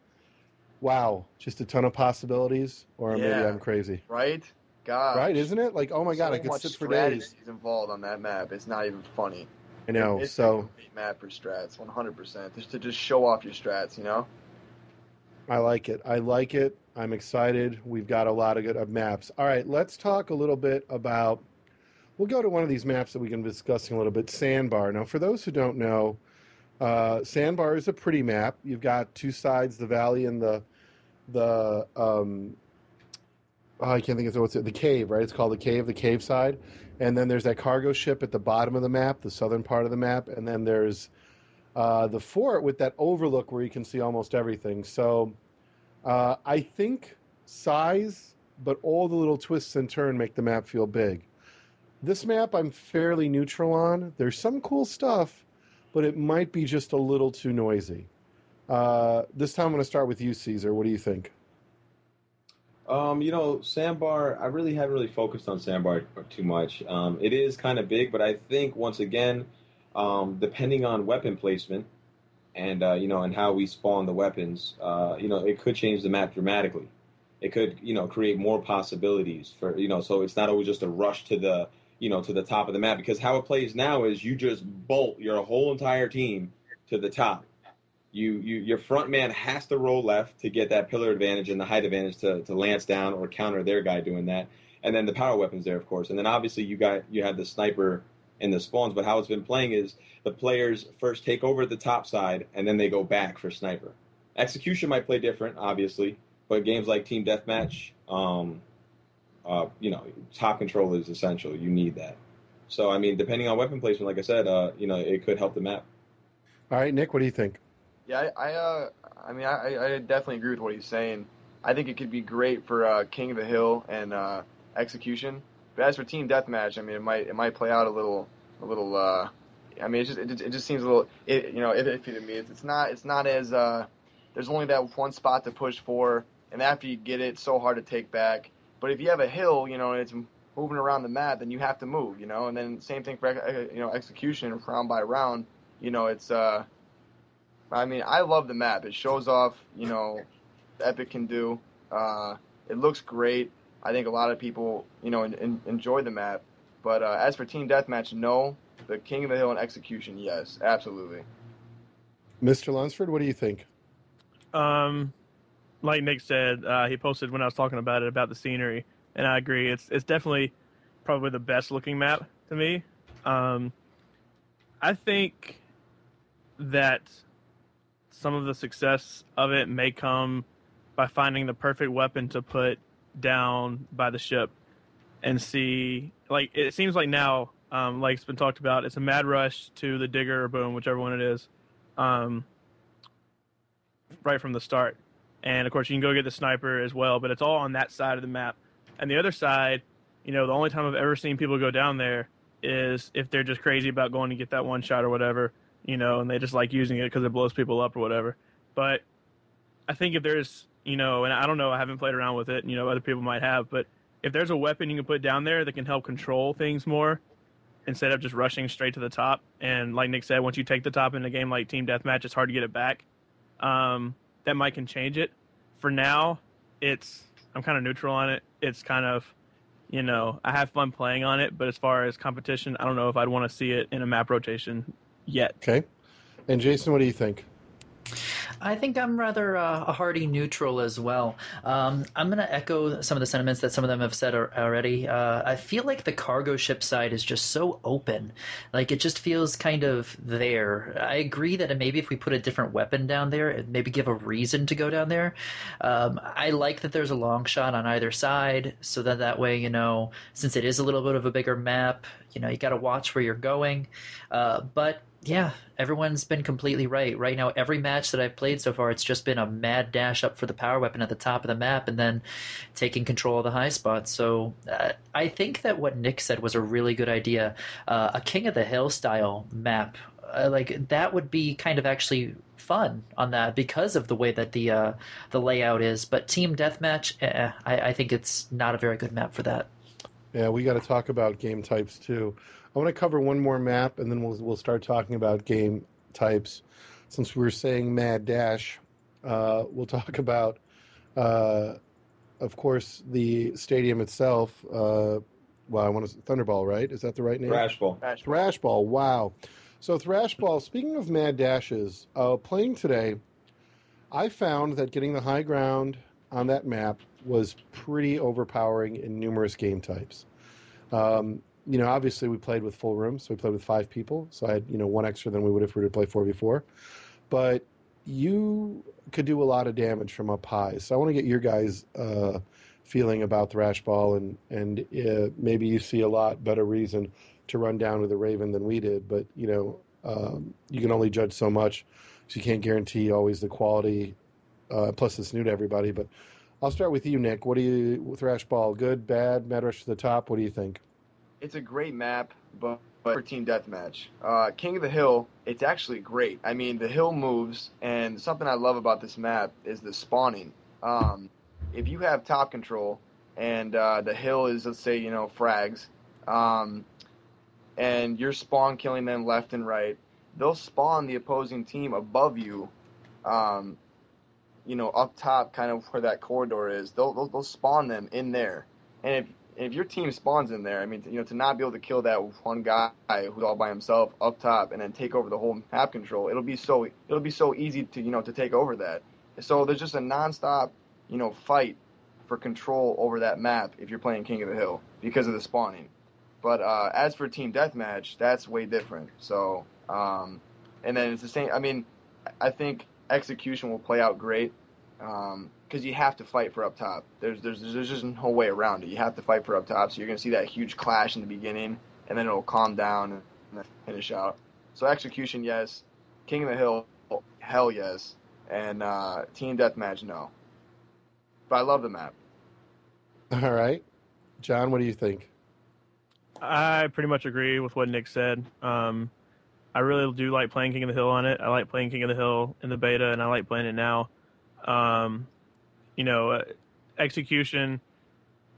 Wow, just a ton of possibilities, or maybe I'm crazy. Right? God. Right, isn't it? Like, oh my God, I could sit for days. Is involved on that map. It's not even funny. I know. It's so a great map for strats, 100%. Just to show off your strats, I like it. I'm excited. We've got a lot of good maps. All right, let's talk a little bit about. We'll go to one of these maps that we've been discussing a little bit. Sandbar. Now, for those who don't know, Sandbar is a pretty map. You've got 2 sides, the valley and the I can't think of what's it. The cave, right? It's called the cave side, and then there's that cargo ship at the bottom of the map, the southern part of the map, and then there's the fort with that overlook where you can see almost everything. So I think size, but all the little twists and turns make the map feel big. This map I'm fairly neutral on. There's some cool stuff, but it might be just a little too noisy. This time I'm going to start with you, Caesar. What do you think? Sandbar, I really haven't focused on Sandbar too much. It is kind of big, but I think, once again, depending on weapon placement and, and how we spawn the weapons, it could change the map dramatically. It could, create more possibilities for, so it's not always just a rush to the, to the top of the map, because how it plays now is you just bolt your whole entire team to the top. your front man has to roll left to get that pillar advantage and the height advantage to lance down or counter their guy doing that. And then the power weapons there, of course. And then obviously you have the sniper in the spawns. But how it's been playing is the players first take over the top side and then they go back for sniper. Execution might play different, obviously, but games like Team Deathmatch, top control is essential. You need that. So, I mean, depending on weapon placement, like I said, it could help the map. All right, Nick, what do you think? Yeah, I definitely agree with what he's saying. I think it could be great for King of the Hill and Execution. But as for Team Deathmatch, I mean, it might play out a little. I mean, it just seems a little, iffy to me. It's not as there's only that one spot to push for, and after you get it, it's so hard to take back. But if you have a hill, and it's moving around the map, then you have to move, and then same thing for Execution, round by round. It's I mean, I love the map. It shows off, Epic can do. It looks great. I think a lot of people, enjoy the map. But as for Team Deathmatch, no. The King of the Hill and Execution, yes, absolutely. Mr. Lunsford, what do you think? Like Nick said, he posted when I was talking about it, about the scenery, and I agree. It's definitely probably the best looking map to me. I think that some of the success of it may come by finding the perfect weapon to put down by the ship and see, like, it seems like now, like it's been talked about, it's a mad rush to the digger or boom, whichever one it is, right from the start. And of course you can go get the sniper as well, but it's all on that side of the map. And the other side, the only time I've ever seen people go down there is if they're just crazy about going to get that one shot or whatever, and they just like using it because it blows people up or whatever. But I think if there's, and I don't know, I haven't played around with it, other people might have, but if there's a weapon you can put down there that can help control things more instead of just rushing straight to the top, and like Nick said, once you take the top in a game like Team Deathmatch, it's hard to get it back, that might can change it. For now, I'm kind of neutral on it. It's kind of, I have fun playing on it, but as far as competition, I don't know if I'd want to see it in a map rotation yet. Okay. And Jason, what do you think? I think I'm rather a hearty neutral as well. I'm going to echo some of the sentiments that some of them have said already. I feel like the cargo ship side is just so open. Like, it just feels kind of there. I agree that maybe if we put a different weapon down there, it'd maybe give a reason to go down there. I like that there's a long shot on either side, so that way, since it is a little bit of a bigger map, you got to watch where you're going. But yeah, everyone's been completely right. Right now, every match that I've played so far, it's just been a mad dash up for the power weapon at the top of the map and then taking control of the high spots. So I think that what Nick said was a really good idea. A King of the Hill style map, like that would be kind of actually fun on that because of the way that the layout is. But Team Deathmatch, I think it's not a very good map for that. Yeah, we got to talk about game types too. I want to cover one more map, and then we'll start talking about game types. Since we were saying Mad Dash, we'll talk about, of course, the stadium itself. I want to Thunderball, right? Is that the right name? Thrashball. Thrashball. Wow. So Thrashball. Speaking of Mad Dashes, playing today, I found that getting the high ground on that map was pretty overpowering in numerous game types. Obviously we played with full rooms, so we played with 5 people. So I had, one extra than we would if we were to play 4v4. But you could do a lot of damage from up high. So I want to get your guys' feeling about Thrashball, and maybe you see a lot better reason to run down with a Raven than we did. But, you can only judge so much, so you can't guarantee always the quality. Plus it's new to everybody. But I'll start with you, Nick. What do you, Thrashball, good, bad, Mad Rush to the top? What do you think? It's a great map, but for Team Deathmatch. King of the Hill, it's actually great. I mean, the hill moves, and something I love about this map is the spawning. If you have top control, and the hill is, let's say, frags, and you're spawn killing them left and right, they'll spawn the opposing team above you, up top, kind of where that corridor is. They'll spawn them in there. And And if your team spawns in there, I mean, to not be able to kill that one guy who's all by himself up top and then take over the whole map control, it'll be so easy to to take over that. So there's just a nonstop, fight for control over that map if you're playing King of the Hill because of the spawning. But as for team deathmatch, that's way different. So and then it's the same. I mean, I think execution will play out great. Because you have to fight for up top. There's just no way around it. You have to fight for up top. So you're going to see that huge clash in the beginning, and then it'll calm down and then finish out. So execution, yes. King of the Hill, hell yes. And team deathmatch, no. But I love the map. All right. John, what do you think? I pretty much agree with what Nick said. I really do like playing King of the Hill on it. I like playing King of the Hill in the beta, and I like playing it now. Execution,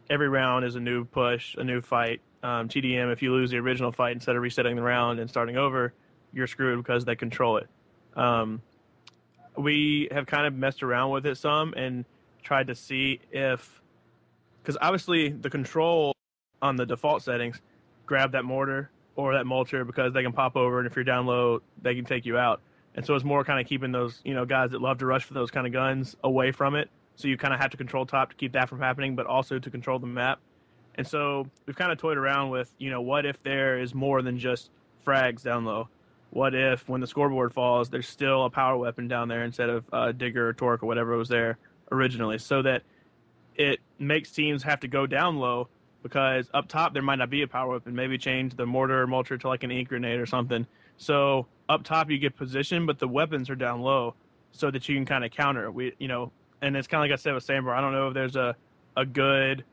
every round is a new push, a new fight. TDM, if you lose the original fight, instead of resetting the round and starting over, you're screwed because they control it. We have kind of messed around with it some and tried to see because obviously the control on the default settings, grab that mortar or that mulcher because they can pop over, and if you're down low, they can take you out. And so it's more kind of keeping those, guys that love to rush for those kind of guns away from it. So you kind of have to control top to keep that from happening, but also to control the map. And so we've kind of toyed around with, what if there is more than just frags down low? What if when the scoreboard falls, there's still a power weapon down there instead of digger or torque or whatever was there originally, so that it makes teams have to go down low because up top there might not be a power weapon. Maybe change the mortar or mulcher to like an ink grenade or something. So up top you get position, but the weapons are down low so that you can kind of counter. And it's kind of like I said with Sandbar. I don't know if there's a good,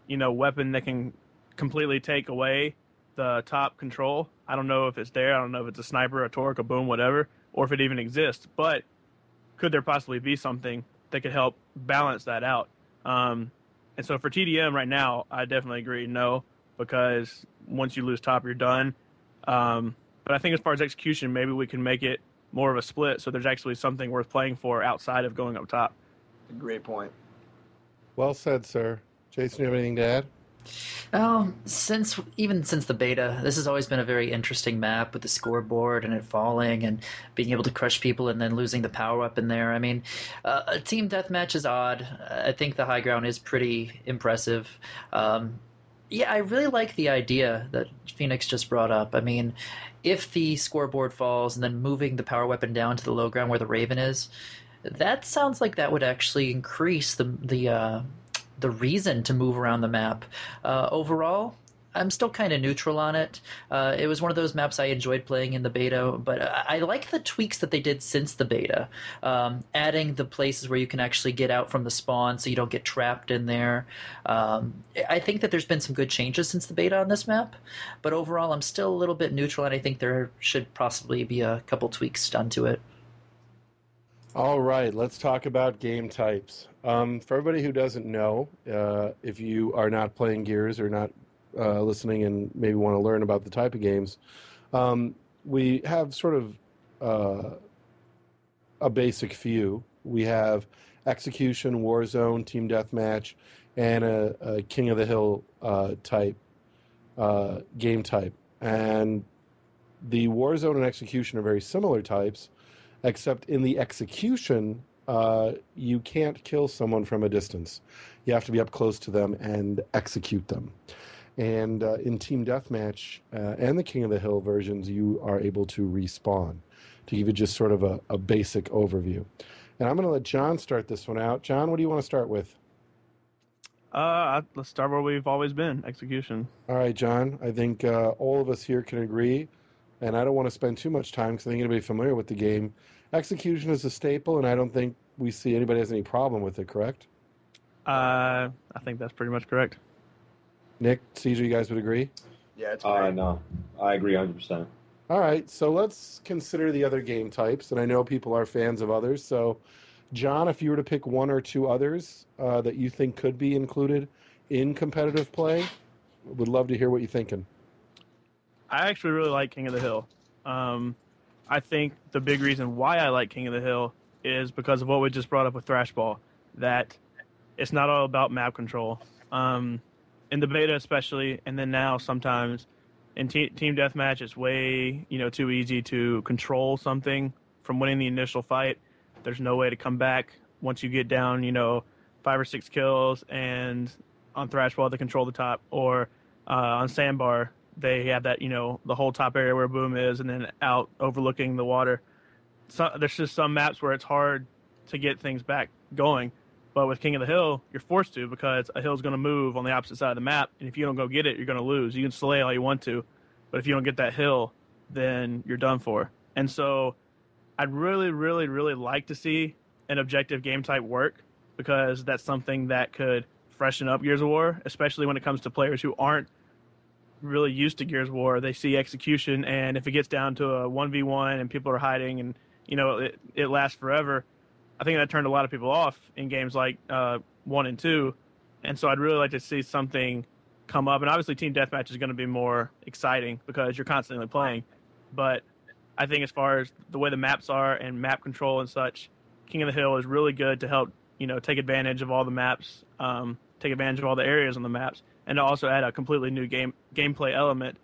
weapon that can completely take away the top control. I don't know if it's there. I don't know if it's a sniper, a torque, a boom, whatever, or if it even exists. But could there possibly be something that could help balance that out? And so for TDM right now, I definitely agree no, because once you lose top, you're done. But I think as far as execution, maybe we can make it more of a split so there's actually something worth playing for outside of going up top. Great point. Well said, sir. Jason, you have anything to add? Since the beta, this has always been a very interesting map with the scoreboard and it falling and being able to crush people and then losing the power up in there. I mean, a team deathmatch is odd. I think the high ground is pretty impressive. Yeah, I really like the idea that Phoenix just brought up. I mean, if the scoreboard falls and then moving the power weapon down to the low ground where the Raven is, that sounds like that would actually increase the reason to move around the map. Overall, I'm still kind of neutral on it. It was one of those maps I enjoyed playing in the beta, but I like the tweaks that they did since the beta. Adding the places where you can actually get out from the spawn so you don't get trapped in there. I think that there's been some good changes since the beta on this map, but overall I'm still a little bit neutral, and I think there should possibly be a couple tweaks done to it. All right, let's talk about game types. For everybody who doesn't know, if you are not playing Gears or not listening and maybe want to learn about the type of games, we have sort of a basic few. We have Execution, Warzone, Team Deathmatch, and a King of the Hill type game type. And the Warzone and Execution are very similar types, except in the Execution, you can't kill someone from a distance. You have to be up close to them and execute them. And in Team Deathmatch and the King of the Hill versions, you are able to respawn, to give you just sort of a basic overview. And I'm going to let John start this one out. John, what do you want to start with? Let's start where we've always been, Execution. All right, John. I think all of us here can agree, and I don't want to spend too much time because I think anybody familiar with the game. Execution is a staple, and I don't think we see anybody has any problem with it, correct? I think that's pretty much correct. Nick, Caesar, you guys would agree? Yeah, it's great. No, I agree 100%. All right, so let's consider the other game types, and I know people are fans of others. So, John, if you were to pick one or two others that you think could be included in competitive play, would love to hear what you're thinking. I actually really like King of the Hill. I think the big reason why I like King of the Hill is because of what we just brought up with Thrashball, that it's not all about map control. in the beta especially, and then now sometimes in team deathmatch, it's way too easy to control something from winning the initial fight. There's no way to come back once you get down 5 or 6 kills, and on Thrashball they control the top, or on Sandbar they have that the whole top area where Boom is, and then out overlooking the water. So there's just some maps where it's hard to get things back going. But with King of the Hill, you're forced to, because a hill's going to move on the opposite side of the map, and if you don't go get it, you're going to lose. You can slay all you want to, but if you don't get that hill, then you're done for. And so I'd really, really, really like to see an objective game type work, because that's something that could freshen up Gears of War, especially when it comes to players who aren't really used to Gears of War. They see execution, and if it gets down to a 1v1 and people are hiding and it lasts forever, I think that turned a lot of people off in games like 1 and 2. And so I'd really like to see something come up. And obviously Team Deathmatch is going to be more exciting because you're constantly playing. But I think as far as the way the maps are and map control and such, King of the Hill is really good to help, take advantage of all the maps, take advantage of all the areas on the maps, and to also add a completely new gameplay element.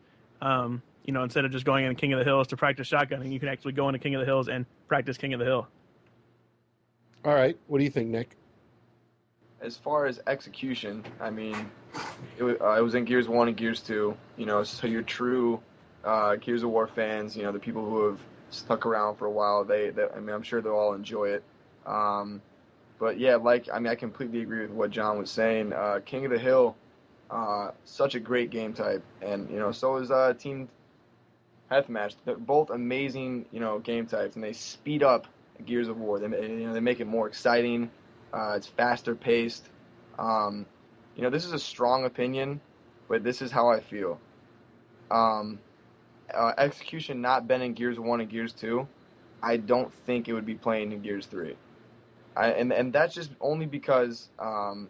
Instead of just going in King of the Hills to practice shotgunning, you can actually go into King of the Hills and practice King of the Hill. All right. What do you think, Nick? As far as execution, I mean, it was in Gears 1 and Gears 2, so your true Gears of War fans, the people who have stuck around for a while, I'm sure they'll all enjoy it. But yeah, I completely agree with what John was saying. King of the Hill, such a great game type, and so is Team Deathmatch. They're both amazing, game types, and they speed up Gears of War. They make it more exciting. It's faster paced. This is a strong opinion, but this is how I feel. Execution not been in Gears 1 and Gears 2, I don't think it would be playing in Gears 3. And that's just only because team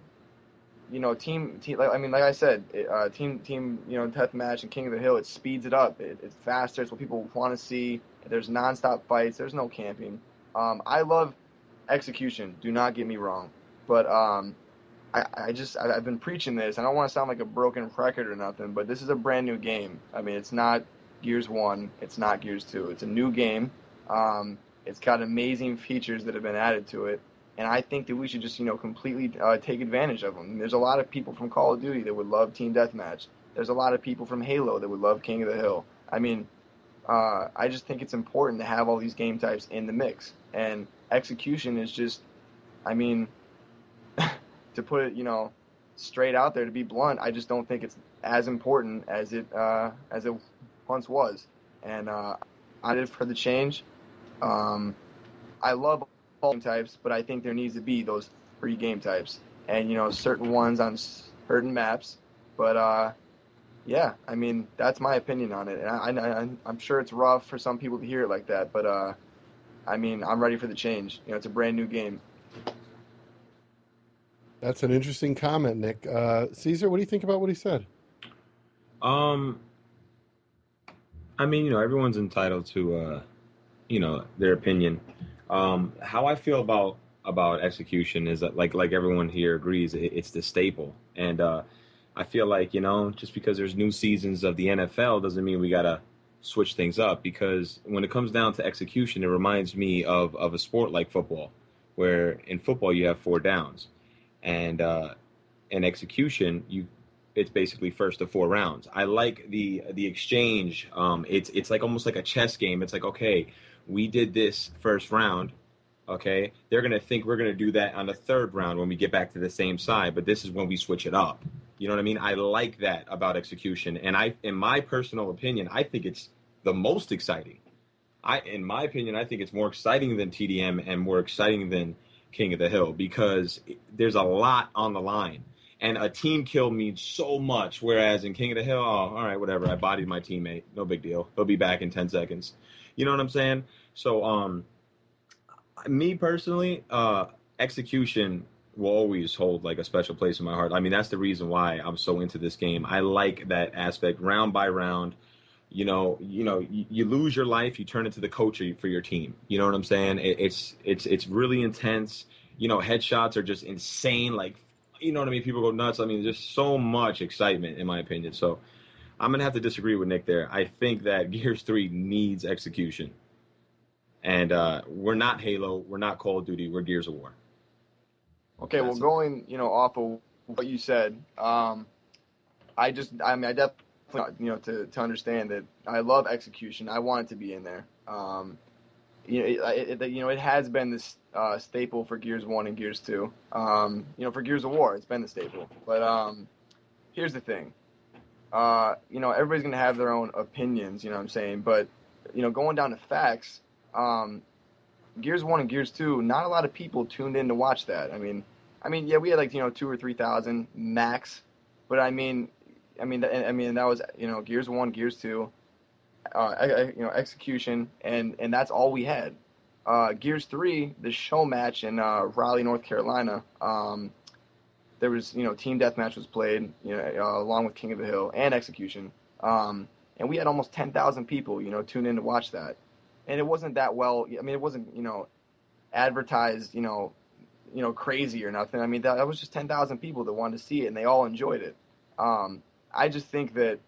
like I said, team Deathmatch and King of the Hill, it speeds it up. It's faster. It's what people want to see. There's nonstop fights. There's no camping. I love execution. Do not get me wrong, but I've been preaching this. I don't want to sound like a broken record or nothing, but this is a brand new game. I mean, it's not Gears 1. It's not Gears 2. It's a new game. It's got amazing features that have been added to it, and I think that we should just completely take advantage of them. There's a lot of people from Call of Duty that would love Team Deathmatch. There's a lot of people from Halo that would love King of the Hill. I mean, I just think it's important to have all these game types in the mix. And execution is just, to put it, straight out there, to be blunt, I just don't think it's as important as it once was. And I did for the change. I love all game types, but I think there needs to be those 3 game types, and certain ones on certain maps. But yeah, that's my opinion on it, and I'm sure it's rough for some people to hear it like that, but I'm ready for the change. It's a brand new game. That's an interesting comment, Nick. Caesar, what do you think about what he said? Everyone's entitled to, their opinion. How I feel about execution is that, like everyone here agrees, it's the staple. And I feel like, just because there's new seasons of the NFL doesn't mean we got to switch things up, because when it comes down to execution, it reminds me of a sport like football, where in football you have 4 downs. And in execution, it's basically first to 4 rounds. I like the exchange. It's like almost like a chess game. It's like, okay, we did this first round. Okay, they're gonna think we're gonna do that on the 3rd round when we get back to the same side, but this is when we switch it up. You know what I mean? I like that about execution, and in my personal opinion, I think it's the most exciting. In my opinion, I think it's more exciting than TDM and more exciting than King of the Hill, because there's a lot on the line. And a team kill means so much, whereas in King of the Hill, oh, all right, whatever, I bodied my teammate. No big deal. He'll be back in 10 seconds. You know what I'm saying? So, me personally, execution will always hold like a special place in my heart. That's the reason why I'm so into this game. I like that aspect, round by round. You lose your life, you turn into the coach for your team. You know what I'm saying? It's really intense. Headshots are just insane. Like, you know what I mean? People go nuts. I mean, just so much excitement, in my opinion. So I'm going to have to disagree with Nick there. I think that Gears 3 needs execution. And we're not Halo. We're not Call of Duty. We're Gears of War. Okay, well, going, off of what you said, I definitely, to understand that I love execution. I want it to be in there. It has been this staple for Gears 1 and Gears 2. For Gears of War, it's been the staple. But here's the thing. Everybody's going to have their own opinions, you know what I'm saying? But, going down to facts, Gears 1 and Gears 2, not a lot of people tuned in to watch that. I mean, yeah, we had like 2,000 or 3,000 max, but I mean that was Gears 1, Gears 2, execution, and that's all we had. Gears 3, the show match in Raleigh, North Carolina, there was team deathmatch was played, along with King of the Hill and execution, and we had almost 10,000 people tune in to watch that. And it wasn't that well. I mean, it wasn't advertised crazy or nothing. I mean, that was just 10,000 people that wanted to see it, and they all enjoyed it. I just think that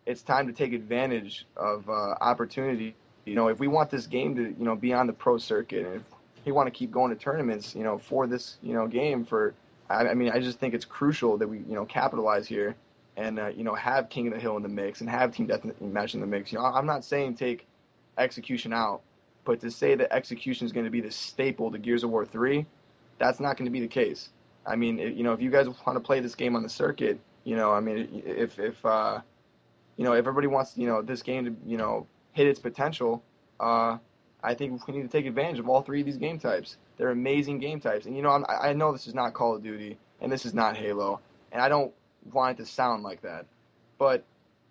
it's time to take advantage of opportunity. If we want this game to be on the pro circuit, and if we want to keep going to tournaments, for this game, I just think it's crucial that we capitalize here and have King of the Hill in the mix and have Team Deathmatch in the mix. I'm not saying take execution out, but to say that execution is going to be the staple to Gears of War 3, that's not going to be the case. I mean, if you guys want to play this game on the circuit, if everybody wants this game to hit its potential, I think we need to take advantage of all three of these game types. They're amazing game types, and I know this is not Call of Duty and this is not Halo, and I don't want it to sound like that, but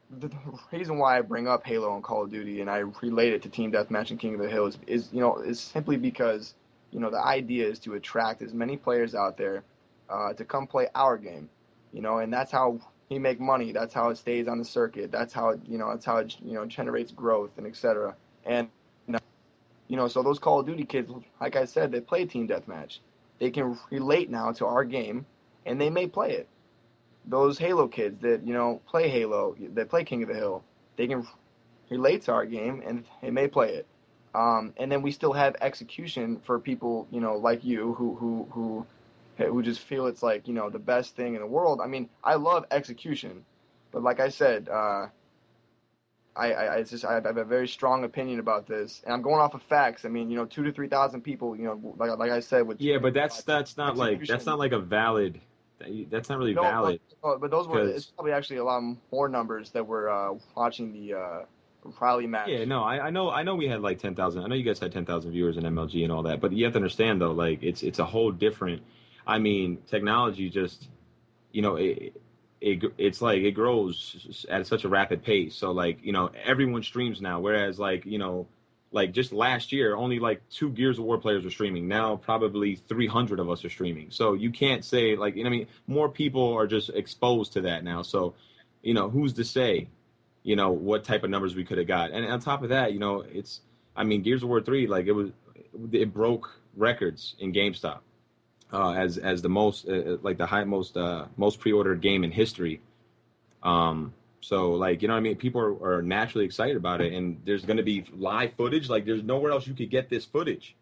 the reason why I bring up Halo and Call of Duty and I relate it to Team Deathmatch and King of the Hill is simply because the idea is to attract as many players out there to come play our game, and that's how we make money. That's how it stays on the circuit. That's how it generates growth and etc. And so those Call of Duty kids, like I said, they play Team Deathmatch. They can relate now to our game, and they may play it. Those Halo kids that play Halo, that play King of the Hill, they can relate to our game and they may play it. And then we still have execution for people like you who just feel it's like the best thing in the world. I mean, I love execution, but like I said, I have a very strong opinion about this, and I'm going off of facts. I mean, 2,000 to 3,000 people, like I said, with but that's not like a valid. That's not really valid. But those were it's probably actually a lot more numbers that were watching the Raleigh match. Yeah, no, I know we had like 10,000. I know you guys had 10,000 viewers in MLG and all that, but you have to understand though, like it's a whole different. I mean, technology just, it's like it grows at such a rapid pace. So like everyone streams now, whereas like just last year, only like 2 Gears of War players were streaming. Now probably 300 of us are streaming. So you can't say more people are just exposed to that now. So, who's to say, what type of numbers we could have got. And on top of that, Gears of War 3, like it broke records in GameStop as the most, most pre-ordered game in history. So, people are naturally excited about it, and there's going to be live footage. Like, there's nowhere else you could get this footage.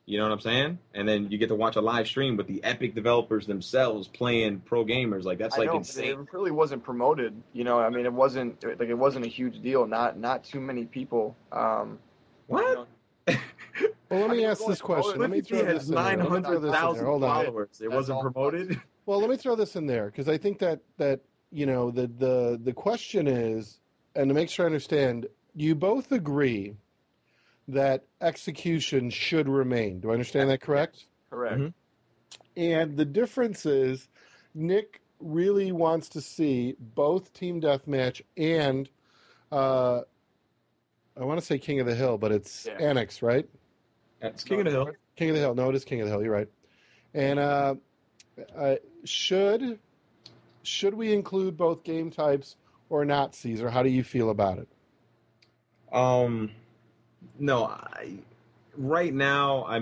You know what I'm saying? And then you get to watch a live stream with the Epic developers themselves playing pro gamers. Like, that's insane. It really wasn't promoted. It wasn't a huge deal. Not too many people. What? Well, let me ask this question. Let me throw this in there. 900,000 followers. It wasn't promoted? Well, let me throw this in there, because I think that the question is, and to make sure I understand, you both agree that execution should remain. Do I understand that correct? Correct. Mm-hmm. And the difference is Nick really wants to see both Team Deathmatch and I want to say King of the Hill, but it's Annex, right? It's King of the Hill. King of the Hill. No, it is King of the Hill. You're right. And should we include both game types or not, Caesar? How do you feel about it? No, right now,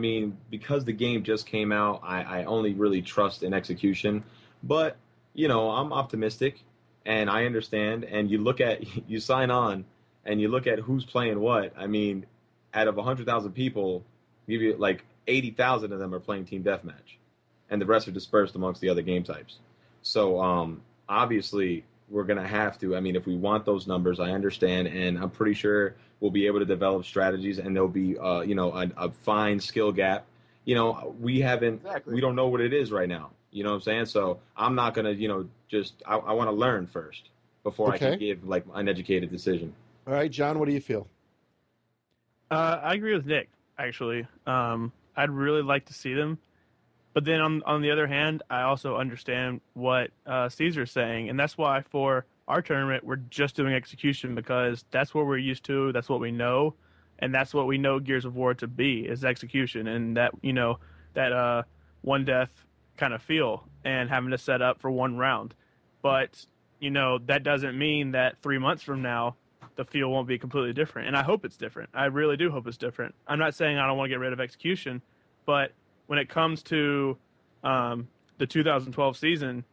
because the game just came out, I only really trust in execution. But, I'm optimistic, and I understand. And you sign on, and you look at who's playing what. I mean, out of 100,000 people, give you like 80,000 of them are playing team deathmatch, and the rest are dispersed amongst the other game types. So obviously, we're going to have to. I mean, if we want those numbers, I understand, and I'm pretty sure we'll be able to develop strategies, and there'll be, a fine skill gap. We don't know what it is right now. You know what I'm saying? So I'm not going to, I want to learn first before I can give like an educated decision. All right, John, what do you feel? I agree with Nick, actually. I'd really like to see them. But then on the other hand, I also understand what Caesar's saying. And that's why for our tournament, we're just doing execution because that's what we're used to. That's what we know. And that's what we know Gears of War to be is execution. And that, that one death kind of feel and having to set up for one round. But, that doesn't mean that 3 months from now, the feel won't be completely different. And I hope it's different. I really do hope it's different. I'm not saying I don't want to get rid of execution, but when it comes to the 2012 season,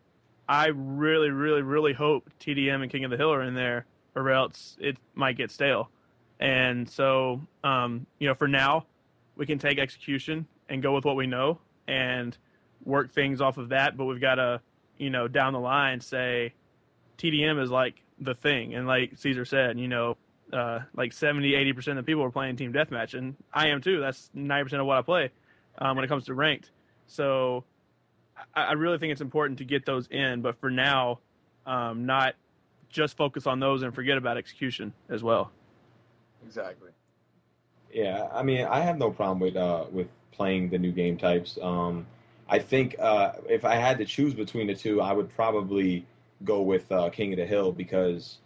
I really, really, really hope TDM and King of the Hill are in there, or else it might get stale. And so, for now, we can take execution and go with what we know and work things off of that. But we've got to, down the line say TDM is like the thing. And like Caesar said, like 70, 80% of the people are playing team deathmatch. And I am too. That's 90% of what I play when it comes to ranked. So I really think it's important to get those in. But for now, not just focus on those and forget about execution as well. Exactly. Yeah, I mean, I have no problem with playing the new game types. I think if I had to choose between the two, I would probably go with King of the Hill because,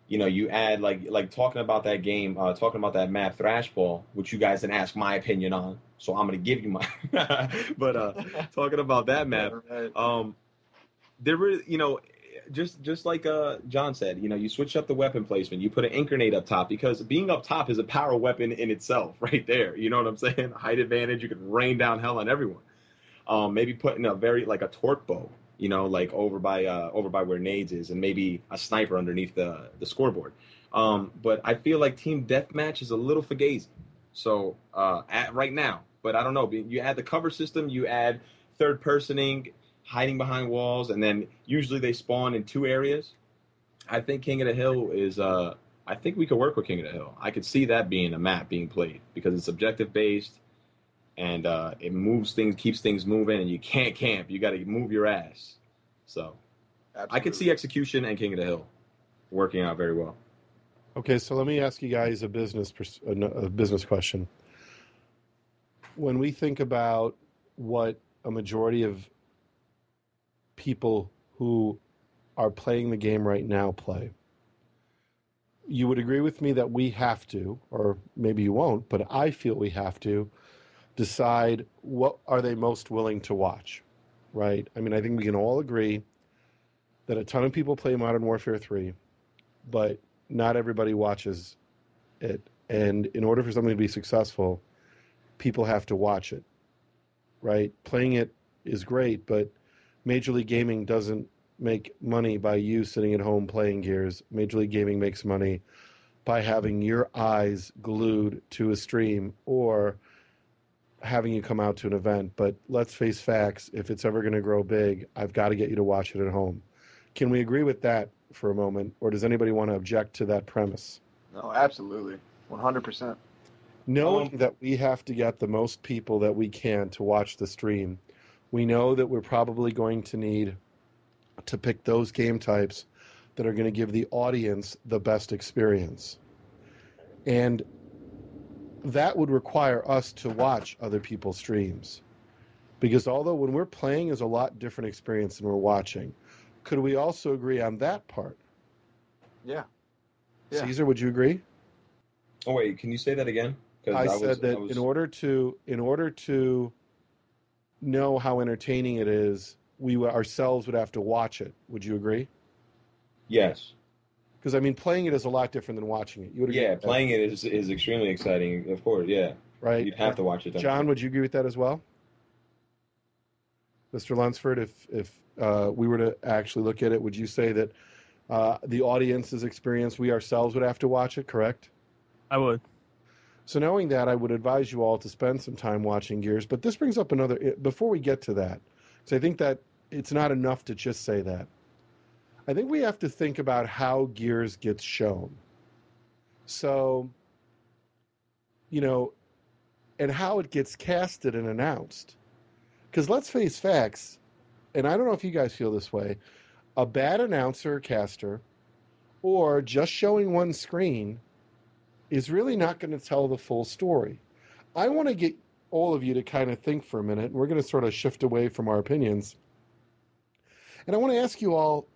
you add like talking about that game, talking about that map Thrashball, which you guys didn't ask my opinion on, so I'm gonna give you my. But talking about that map, there really, just like John said, you switch up the weapon placement. You put an incarnate up top because being up top is a power weapon in itself, right there. You know what I'm saying? Height advantage. You can rain down hell on everyone. Maybe putting a torque bow, like over by where nades is, and maybe a sniper underneath the scoreboard. But I feel like team deathmatch is a little fugazi. So right now, but I don't know. You add the cover system, you add third personing, hiding behind walls, and then usually they spawn in two areas. I think King of the Hill is. I think we could work with King of the Hill. I could see that being a map being played because it's objective based. And it moves things, keeps things moving, and you can't camp. You got to move your ass. So absolutely. I could see execution and King of the Hill working out very well. Okay, so let me ask you guys a business question. When we think about what a majority of people who are playing the game right now play, you would agree with me that we have to, or maybe you won't, but I feel we have to, decide what are they most willing to watch, right? I mean, I think we can all agree that a ton of people play Modern Warfare 3, but not everybody watches it. And in order for something to be successful, people have to watch it, right? Playing it is great, but Major League Gaming doesn't make money by you sitting at home playing Gears. Major League Gaming makes money by having your eyes glued to a stream or having you come out to an event. But let's face facts, if it's ever going to grow big, I've got to get you to watch it at home. Can we agree with that for a moment, or does anybody want to object to that premise? No, absolutely. 100%. Knowing that we have to get the most people that we can to watch the stream, we know that we're probably going to need to pick those game types that are going to give the audience the best experience. And that would require us to watch other people's streams. Because although when we're playing is a lot different experience than we're watching, could we also agree on that part? Yeah. Caesar, would you agree? Oh, wait, can you say that again? I said that in order to know how entertaining it is, we ourselves would have to watch it. Would you agree? Yes. Because, I mean, playing it is a lot different than watching it. You would agree with that? Playing it is extremely exciting, of course, yeah. Right? You'd have to watch it. John, would you agree with that as well? Mr. Lunsford, if we were to actually look at it, would you say that the audience's experience, we ourselves would have to watch it, correct? I would. So knowing that, I would advise you all to spend some time watching Gears. But this brings up another, before we get to that, because I think that it's not enough to just say that. I think we have to think about how Gears gets shown. So, and how it gets casted and announced. Because let's face facts, and I don't know if you guys feel this way, a bad announcer or caster, or just showing one screen, is really not going to tell the full story. I want to get all of you to kind of think for a minute. We're going to sort of shift away from our opinions. And I want to ask you all,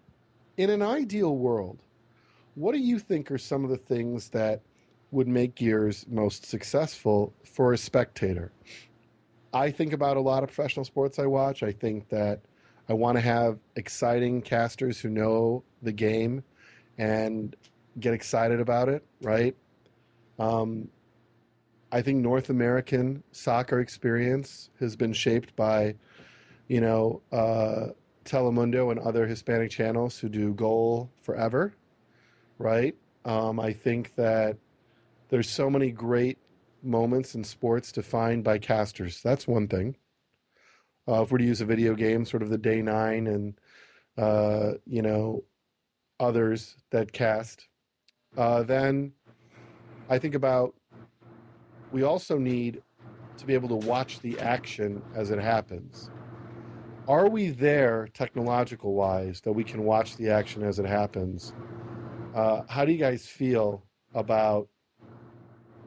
in an ideal world, what do you think are some of the things that would make Gears most successful for a spectator? I think about a lot of professional sports I watch. I think that I want to have exciting casters who know the game and get excited about it, right? I think North American soccer experience has been shaped by, Telemundo and other Hispanic channels who do goal forever, right? I think that there's so many great moments in sports defined by casters. That's one thing. If we're to use a video game, sort of the Day 9 and, others that cast, then I think about, we also need to be able to watch the action as it happens. Are we there, technological-wise, that we can watch the action as it happens? How do you guys feel about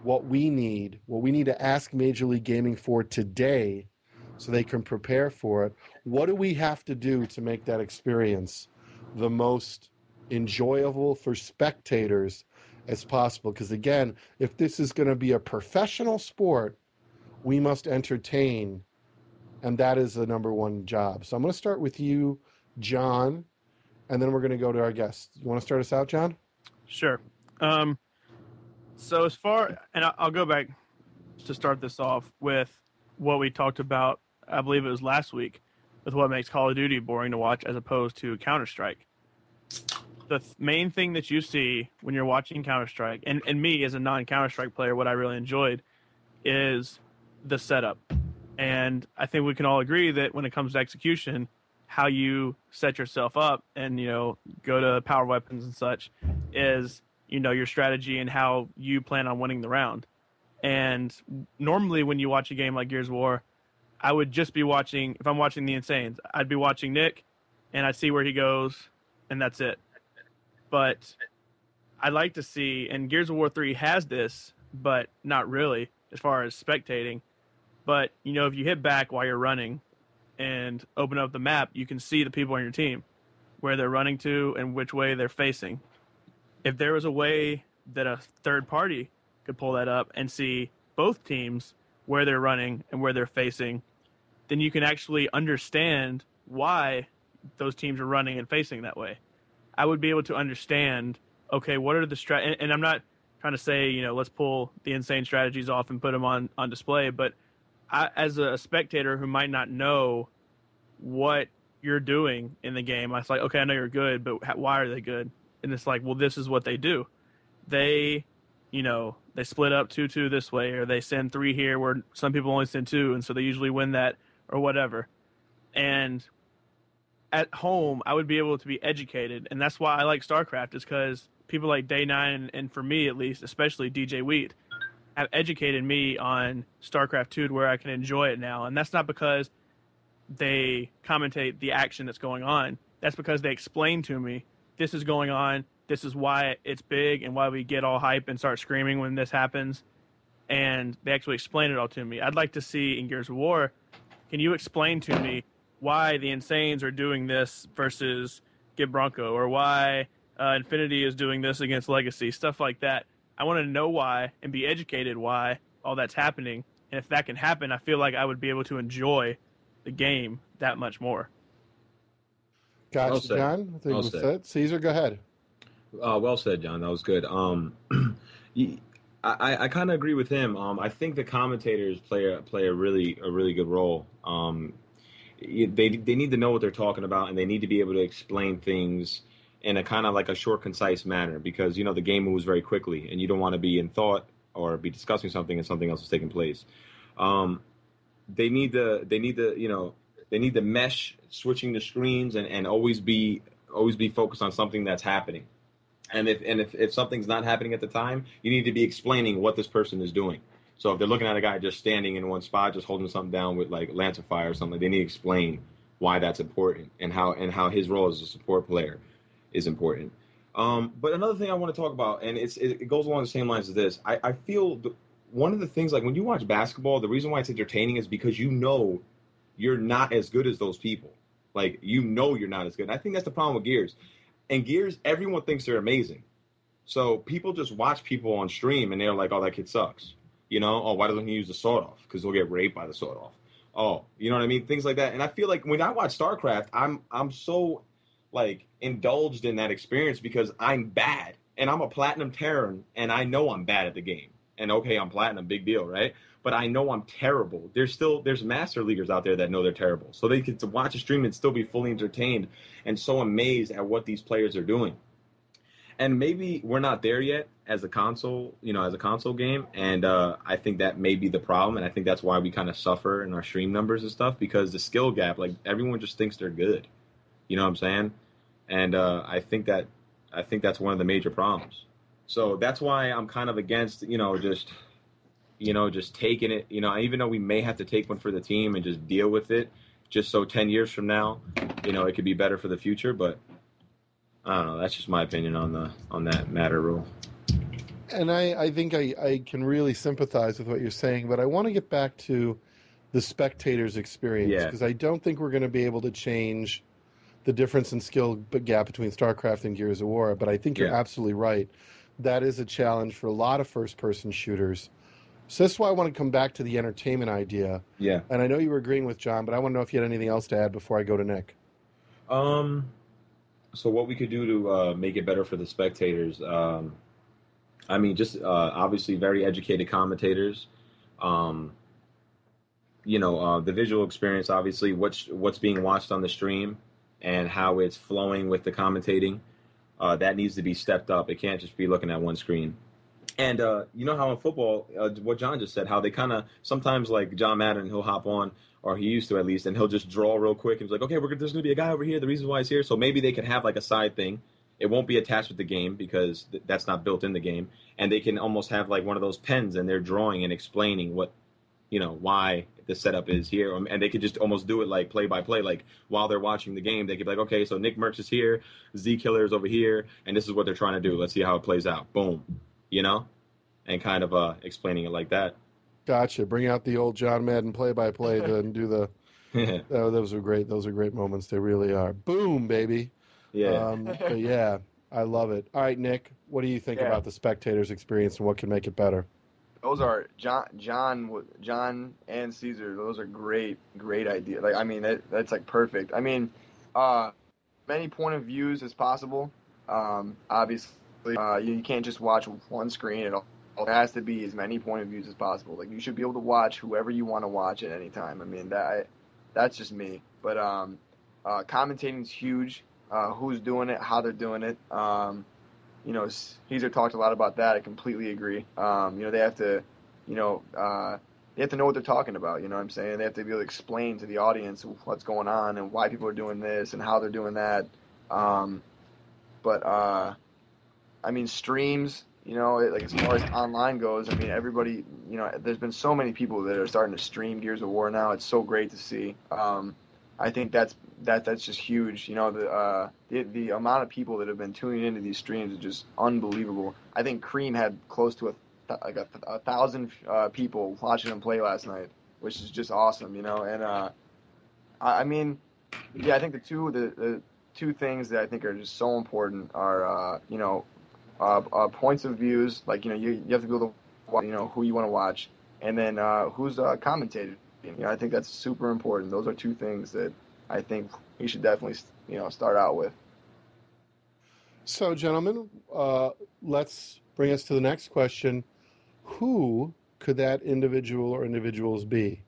what we need to ask Major League Gaming for today so they can prepare for it? What do we have to do to make that experience the most enjoyable for spectators as possible? Because again, if this is going to be a professional sport, we must entertain, and that is the number one job. So I'm going to start with you, John, and then we're going to go to our guests. You want to start us out, John? Sure. So and I'll go back to start this off with what we talked about, I believe it was last week, with what makes Call of Duty boring to watch as opposed to Counter-Strike. The main thing that you see when you're watching Counter-Strike, and me as a non-Counter-Strike player, what I really enjoyed is the setup. And I think we can all agree that when it comes to execution, how you set yourself up and, go to power weapons and such is, your strategy and how you plan on winning the round. And normally when you watch a game like Gears of War, I would just be watching, if I'm watching the Insanes, I'd be watching Nick and I'd see where he goes and that's it. But I'd like to see, and Gears of War 3 has this, but not really as far as spectating. But, if you hit back while you're running and open up the map, you can see the people on your team, where they're running to and which way they're facing. If there was a way that a third party could pull that up and see both teams, where they're running and where they're facing, then you can actually understand why those teams are running and facing that way. I would be able to understand, okay, what are the and I'm not trying to say, let's pull the insane strategies off and put them on display, but as a spectator who might not know what you're doing in the game, I was like, okay, I know you're good, but why are they good? And it's like, well, this is what they do. They, they split up 2-2 this way, or they send 3 here where some people only send 2, and so they usually win that or whatever. And at home, I would be able to be educated, and that's why I like StarCraft, is because people like Day 9, and for me at least, especially DJ Wheat, have educated me on StarCraft 2 to where I can enjoy it now. And that's not because they commentate the action that's going on. That's because they explain to me, this is going on, this is why it's big, and why we get all hype and start screaming when this happens. And they actually explain it all to me. I'd like to see in Gears of War, can you explain to me why the Insanes are doing this versus Get Bronco, or why Infinity is doing this against Legacy, stuff like that. I want to know why and be educated why all that's happening. And if that can happen, I feel like I would be able to enjoy the game that much more. Gotcha, John. I think well said. Caesar, go ahead. Well said, John. That was good. I kind of agree with him. I think the commentators play a really good role. they need to know what they're talking about, and they need to be able to explain things in a kind of like a short, concise manner, because the game moves very quickly, and you don't want to be in thought or be discussing something and something else is taking place. They need to mesh switching the screens and always be focused on something that's happening. And if something's not happening at the time, you need to be explaining what this person is doing. So if they're looking at a guy just standing in one spot, just holding something down with like lance of fire or something, they need to explain why that's important and how his role as a support player is important. But another thing I want to talk about, and it goes along the same lines as this, I feel one of the things, like when you watch basketball, the reason why it's entertaining is because you're not as good as those people. Like, you're not as good. And I think that's the problem with Gears. And Gears, everyone thinks they're amazing. So people just watch people on stream and they're like, oh, that kid sucks. Oh, why doesn't he use the sword off? Because he'll get raped by the sword off. Oh, you know what I mean? Things like that. And I feel like when I watch StarCraft, I'm so like indulged in that experience because I'm bad. And I'm a platinum Terran and I know I'm bad at the game. And okay, I'm platinum, big deal, right? But I know I'm terrible. There's master leaguers out there that know they're terrible. So they get to watch a stream and still be fully entertained and so amazed at what these players are doing. And maybe we're not there yet as a console game. And I think that may be the problem. And I think that's why we kind of suffer in our stream numbers and stuff, because the skill gap, like everyone just thinks they're good. You know what I'm saying? And I think that's one of the major problems. So that's why I'm kind of against, just taking it, even though we may have to take one for the team and just deal with it, just so 10 years from now, it could be better for the future. But I don't know. That's just my opinion on that matter, Rule. And I think I can really sympathize with what you're saying, but I want to get back to the spectator's experience, because I don't think we're going to be able to change the difference in skill gap between StarCraft and Gears of War. But I think you're absolutely right. That is a challenge for a lot of first-person shooters. So that's why I want to come back to the entertainment idea. Yeah. And I know you were agreeing with John, but I want to know if you had anything else to add before I go to Nick. So what we could do to make it better for the spectators, obviously very educated commentators. The visual experience, obviously, what's being watched on the stream and how it's flowing with the commentating, that needs to be stepped up. It can't just be looking at one screen. And you know how in football, what John just said, how they kind of sometimes, like John Madden, he'll hop on, or he used to at least, and he'll just draw real quick. And he's like, okay, there's going to be a guy over here. The reason why he's here. So maybe they could have like a side thing. It won't be attached with the game because that's not built in the game. And they can almost have like one of those pens and they're drawing and explaining what, why the setup is here. And they could just almost do it like play by play. Like while they're watching the game, they could be like, okay, so Nick Mercs is here, Z Killer is over here, and this is what they're trying to do. Let's see how it plays out. Boom. And kind of explaining it like that. Gotcha. Bring out the old John Madden play-by-play and do the. Those are great. Those are great moments. They really are. Boom, baby. Yeah. But yeah, I love it. All right, Nick, what do you think about the spectator's experience and what can make it better? Those are John and Caesar. Those are great ideas. Like, I mean, that's like perfect. I mean, many point of views as possible. Obviously, you can't just watch one screen at all. It has to be as many point of views as possible. Like, you should be able to watch whoever you want to watch at any time. I mean, that's just me. But commentating is huge. Who's doing it, how they're doing it. Caesar talked a lot about that. I completely agree. They have to, they have to know what they're talking about. You know what I'm saying? They have to be able to explain to the audience what's going on and why people are doing this and how they're doing that. Streams, like as far as online goes, I mean, everybody, there's been so many people that are starting to stream Gears of War now. It's so great to see. I think that's just huge. The amount of people that have been tuning into these streams is just unbelievable. I think Cream had close to 1,000 people watching him play last night, which is just awesome. And I think the two things that I think are just so important are points of views. Like, you have to be able to watch, who you want to watch, and then who's commentated. I think that's super important. Those are two things that I think we should definitely, start out with. So, gentlemen, let's bring us to the next question. Who could that individual or individuals be?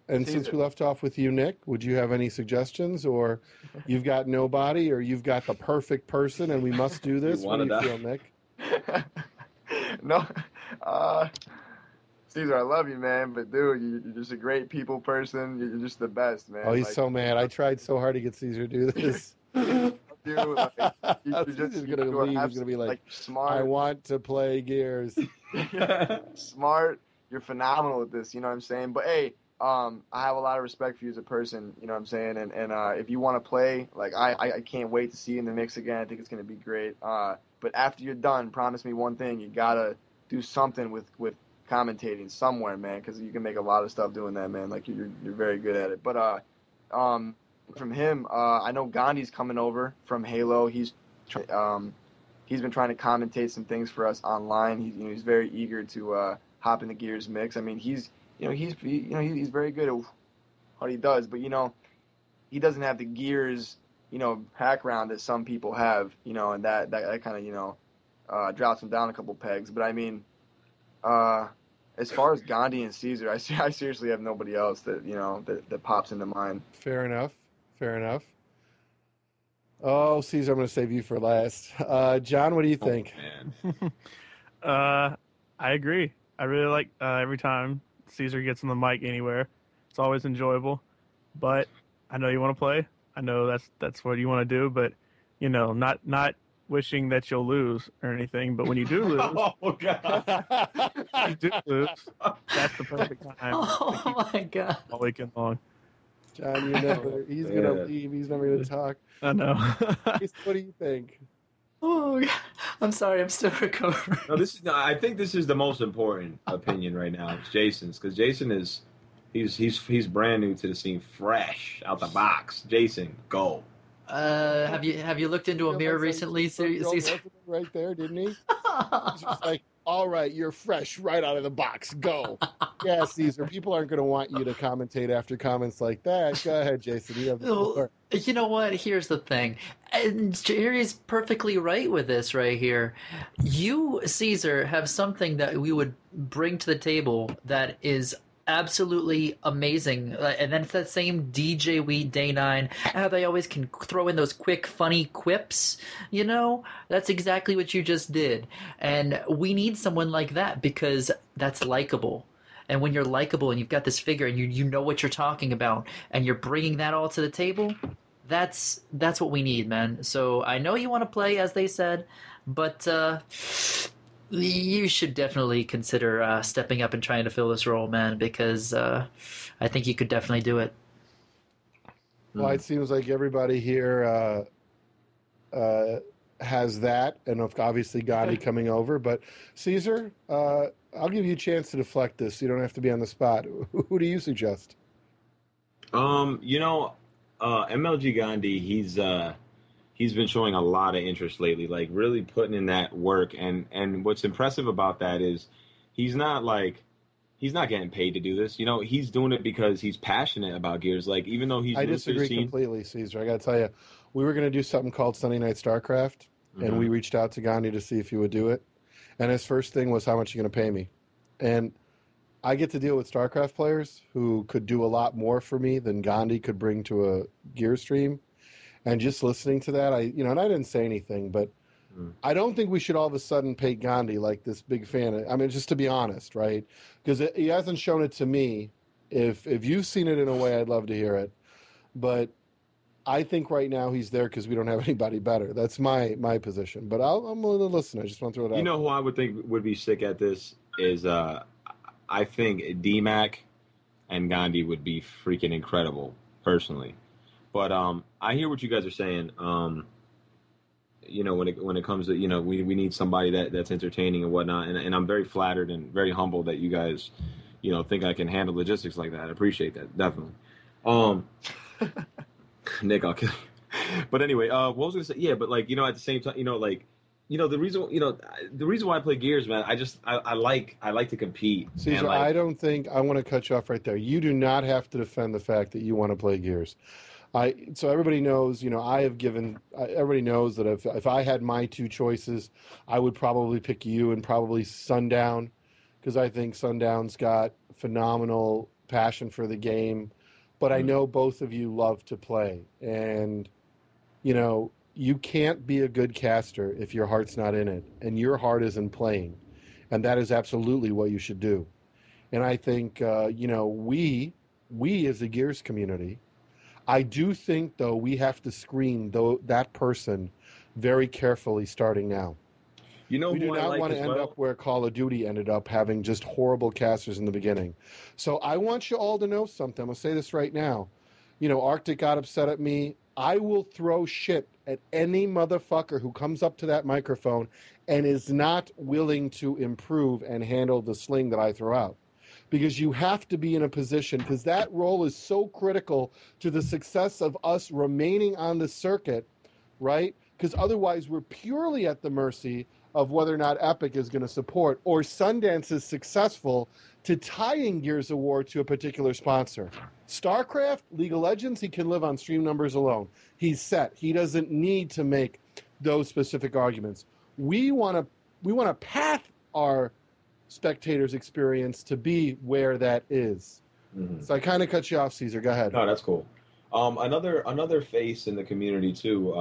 And Caesar. since we left off with you, Nick, would you have any suggestions, or you've got nobody, or you've got the perfect person, and we must do this? What do you feel, Nick? No, Caesar, I love you, man, but dude, you're just a great people person. You're just the best, man. Oh, he's so mad. I tried so hard to get Caesar to do this. Dude, like, Caesar's going to leave. He's going to be like, smart. I want to play Gears. Smart. You're phenomenal at this. You know what I'm saying? But hey, I have a lot of respect for you as a person. You know what I'm saying? And if you want to play, like I can't wait to see you in the mix again. I think it's going to be great. But after you're done, promise me one thing: you gotta do something with commentating somewhere, man, because you can make a lot of stuff doing that, man. Like you're very good at it. But from him, I know Gandhi's coming over from Halo. He's been trying to commentate some things for us online. He's very eager to hop in the Gears mix. I mean, he's very good at what he does, but he doesn't have the Gears background that some people have, and that kind of drops him down a couple pegs. But I mean, as far as Gandhi and Caesar, I seriously have nobody else that that pops into mind. Fair enough. Oh, Caesar, I'm going to save you for last. John, what do you think? Oh, man. I agree. I really like every time Caesar gets on the mic anywhere. It's always enjoyable. But I know you want to play. I know that's what you want to do. But not wishing that you'll lose or anything. But when you do lose, Oh God! you do lose. That's the perfect time. Oh my God! All weekend long. John, he's going to leave. He's never going to talk. I know. What do you think? Oh, God. I'm sorry. I'm still recovering. No, I think this is the most important opinion right now. It's Jason's, because Jason he's brand new to the scene, fresh out the box. Jason, go. Have you looked into a mirror recently, Caesar? Right there, didn't he? He's just like, all right, you're fresh right out of the box. Go. Yeah, Caesar, people aren't going to want you to commentate after comments like that. Go ahead, Jason. You have the floor. You know what? Here's the thing. And Jerry's perfectly right with this right here. You, Caesar, have something that we would bring to the table that is absolutely amazing. And then it's that same DJ Wheat Day 9, how they always can throw in those quick, funny quips, That's exactly what you just did. And we need someone like that because that's likable. And when you're likable and you've got this figure and you know what you're talking about and you're bringing that all to the table, that's what we need, man. So I know you want to play, as they said, but you should definitely consider stepping up and trying to fill this role, man, because I think you could definitely do it. Well, it seems like everybody here has that, and obviously Gandhi coming over. But Caesar, I'll give you a chance to deflect this. You don't have to be on the spot. Who do you suggest? MLG Gandhi, he's been showing a lot of interest lately, like really putting in that work. And what's impressive about that is he's not getting paid to do this. He's doing it because he's passionate about Gears. Like, even though I disagree completely, Caesar. I got to tell you, we were going to do something called Sunday Night Starcraft, and we reached out to Gandhi to see if he would do it. And his first thing was, how much are you going to pay me? And I get to deal with StarCraft players who could do a lot more for me than Gandhi could bring to a Gear stream. And just listening to that, and I didn't say anything, but I don't think we should all of a sudden pay Gandhi like this big fan. I mean, just to be honest, right? Because he hasn't shown it to me. If you've seen it in a way, I'd love to hear it. But I think right now he's there because we don't have anybody better. That's my position. But I'm a little listener. I just want to throw it out. Who I would think would be sick at this is I think D-Mac and Gandhi would be freaking incredible, personally. But I hear what you guys are saying. When it comes to we need somebody that's entertaining and whatnot, and I'm very flattered and very humbled that you guys think I can handle logistics like that. I appreciate that, definitely. Nick, I'll kill you. But anyway, what was I gonna say? Yeah, but at the same time, the reason why I play Gears, man, I like to compete. Caesar, I don't think I want to cut you off right there. You do not have to defend the fact that you want to play Gears. So everybody knows, everybody knows that if I had my two choices, I would probably pick you and probably Sundown, because I think Sundown's got phenomenal passion for the game, but I know both of you love to play. And, you know, you can't be a good caster if your heart's not in it, and your heart is in playing. And that is absolutely what you should do. And I think, you know, we as the Gears community, I do think, though, we have to screen that person very carefully starting now. You know, we do who I not like want to as end well? up where Call of Duty ended up, having just horrible casters in the beginning. So I want you all to know something. I'm going to say this right now. You know, Arctic got upset at me. I will throw shit at any motherfucker who comes up to that microphone and is not willing to improve and handle the sling that I throw out. Because you have to be in a position, because that role is so critical to the success of us remaining on the circuit, right? Because otherwise we're purely at the mercy of whether or not Epic is going to support, or Sundance is successful to tying Gears of War to a particular sponsor. StarCraft, League of Legends, he can live on stream numbers alone. He's set. He doesn't need to make those specific arguments. We want to path our spectators' experience to be where that is. Mm-hmm. So I kind of cut you off, Caesar. Go ahead. No, that's cool. Another face in the community too,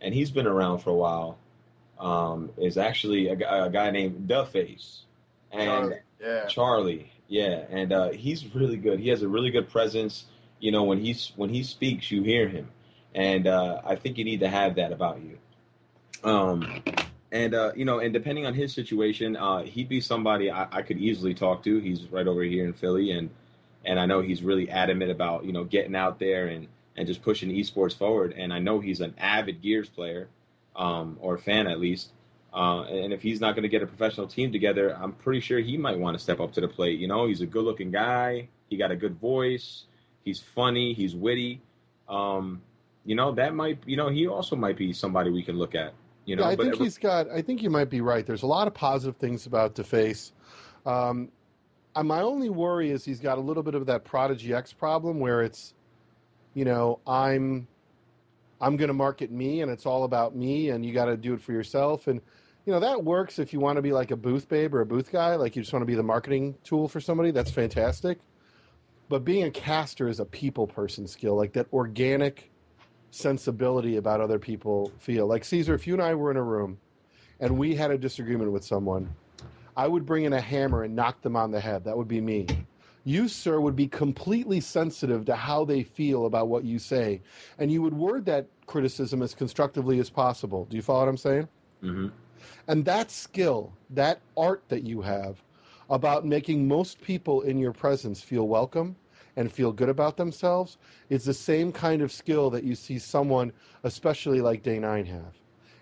and he's been around for a while. Is actually a guy named The Face, and Charlie, and he's really good. He has a really good presence. You know, when he speaks, you hear him, and I think you need to have that about you. You know, and depending on his situation, he'd be somebody I could easily talk to. He's right over here in Philly, and I know he's really adamant about, you know, getting out there and just pushing esports forward. And I know he's an avid Gears player. Or a fan at least, and if he's not going to get a professional team together, I'm pretty sure he might want to step up to the plate. You know, he's a good-looking guy. He got a good voice. He's funny. He's witty. You know, that might, you know, he also might be somebody we can look at. You know, yeah, I think you might be right. There's a lot of positive things about DeFace. My only worry is he's got a little bit of that Prodigy X problem where it's, you know, I'm going to market me, and it's all about me, and you got to do it for yourself. And, you know, that works if you want to be like a booth babe or a booth guy, like you just want to be the marketing tool for somebody. That's fantastic. But being a caster is a people person skill, like that organic sensibility about other people feel. Like, Caesar, if you and I were in a room and we had a disagreement with someone, I would bring in a hammer and knock them on the head. That would be me. You, sir, would be completely sensitive to how they feel about what you say, and you would word that criticism as constructively as possible. Do you follow what I'm saying? Mm-hmm. And that skill, that art that you have about making most people in your presence feel welcome and feel good about themselves is the same kind of skill that you see someone, especially like Day 9, have.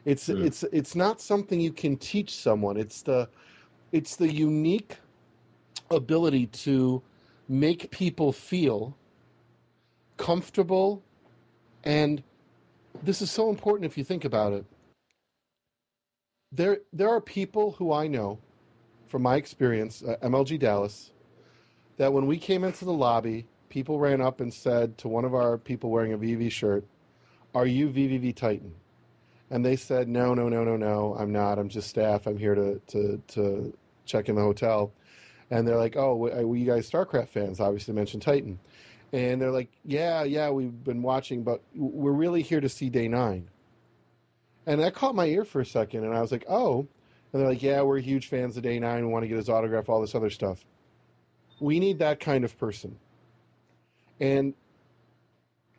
It's not something you can teach someone. It's the unique ability to make people feel comfortable, and this is so important if you think about it. There are people who I know from my experience at MLG Dallas that when we came into the lobby, people ran up and said to one of our people wearing a VV shirt, "Are you VVV Titan?" And they said, No, I'm not. I'm just staff. I'm here to check in the hotel. And they're like, "Oh, were you guys StarCraft fans?" Obviously mentioned Titan. And they're like, yeah, we've been watching, but we're really here to see Day 9. And that caught my ear for a second, and I was like, oh. And they're like, yeah, we're huge fans of Day 9. We want to get his autograph, all this other stuff. We need that kind of person. And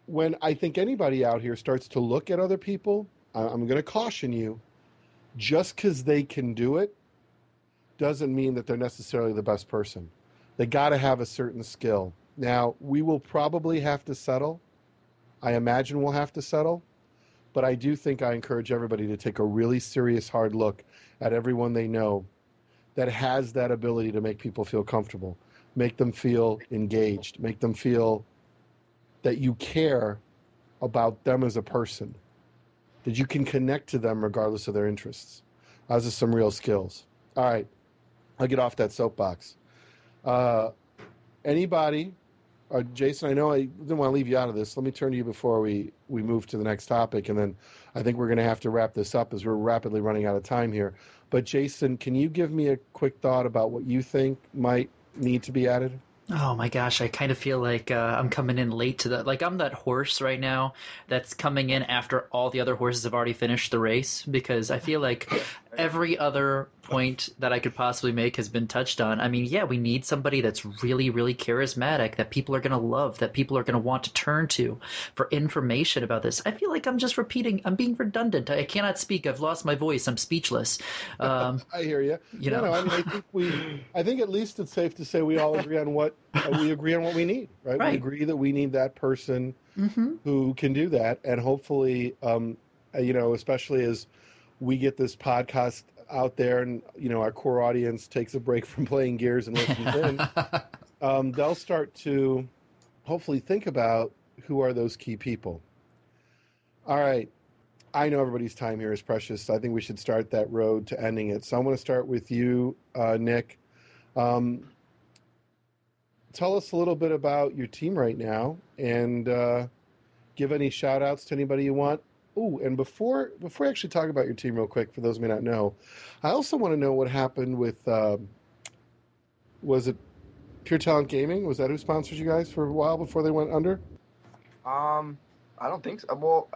when I think anybody out here starts to look at other people, I'm going to caution you, just because they can do it doesn't mean that they're necessarily the best person. They got to have a certain skill. Now, we will probably have to settle. I imagine we'll have to settle. But I do think I encourage everybody to take a really serious, hard look at everyone they know that has that ability to make people feel comfortable, make them feel engaged, make them feel that you care about them as a person, that you can connect to them regardless of their interests. Those are some real skills. All right, I'll get off that soapbox. Anybody, Jason, I know I didn't want to leave you out of this. Let me turn to you before we move to the next topic, and then I think we're going to have to wrap this up as we're rapidly running out of time here. But Jason, can you give me a quick thought about what you think might need to be added? Oh my gosh, I kind of feel like I'm coming in late to the, like I'm that horse right now that's coming in after all the other horses have already finished the race, because I feel like every other point that I could possibly make has been touched on. I mean, yeah, we need somebody that's really, really charismatic, that people are going to love, that people are going to want to turn to for information about this. I feel like I'm just repeating, I'm being redundant. I cannot speak. I've lost my voice. I'm speechless. I hear you. You know. No, I mean, I think at least it's safe to say we all agree on what we need, right? We Right. agree that we need that person Mm-hmm. who can do that, and hopefully, especially as we get this podcast out there, and our core audience takes a break from playing Gears and listens in, they'll start to hopefully think about who are those key people. All right. I know everybody's time here is precious, so I think we should start that road to ending it. So I'm going to start with you, Nick. Tell us a little bit about your team right now, and give any shout-outs to anybody you want. Oh, and before I actually talk about your team real quick, for those who may not know, I also want to know what happened with, was it Pure Talent Gaming? Was that who sponsors you guys for a while before they went under? I don't think so. Well,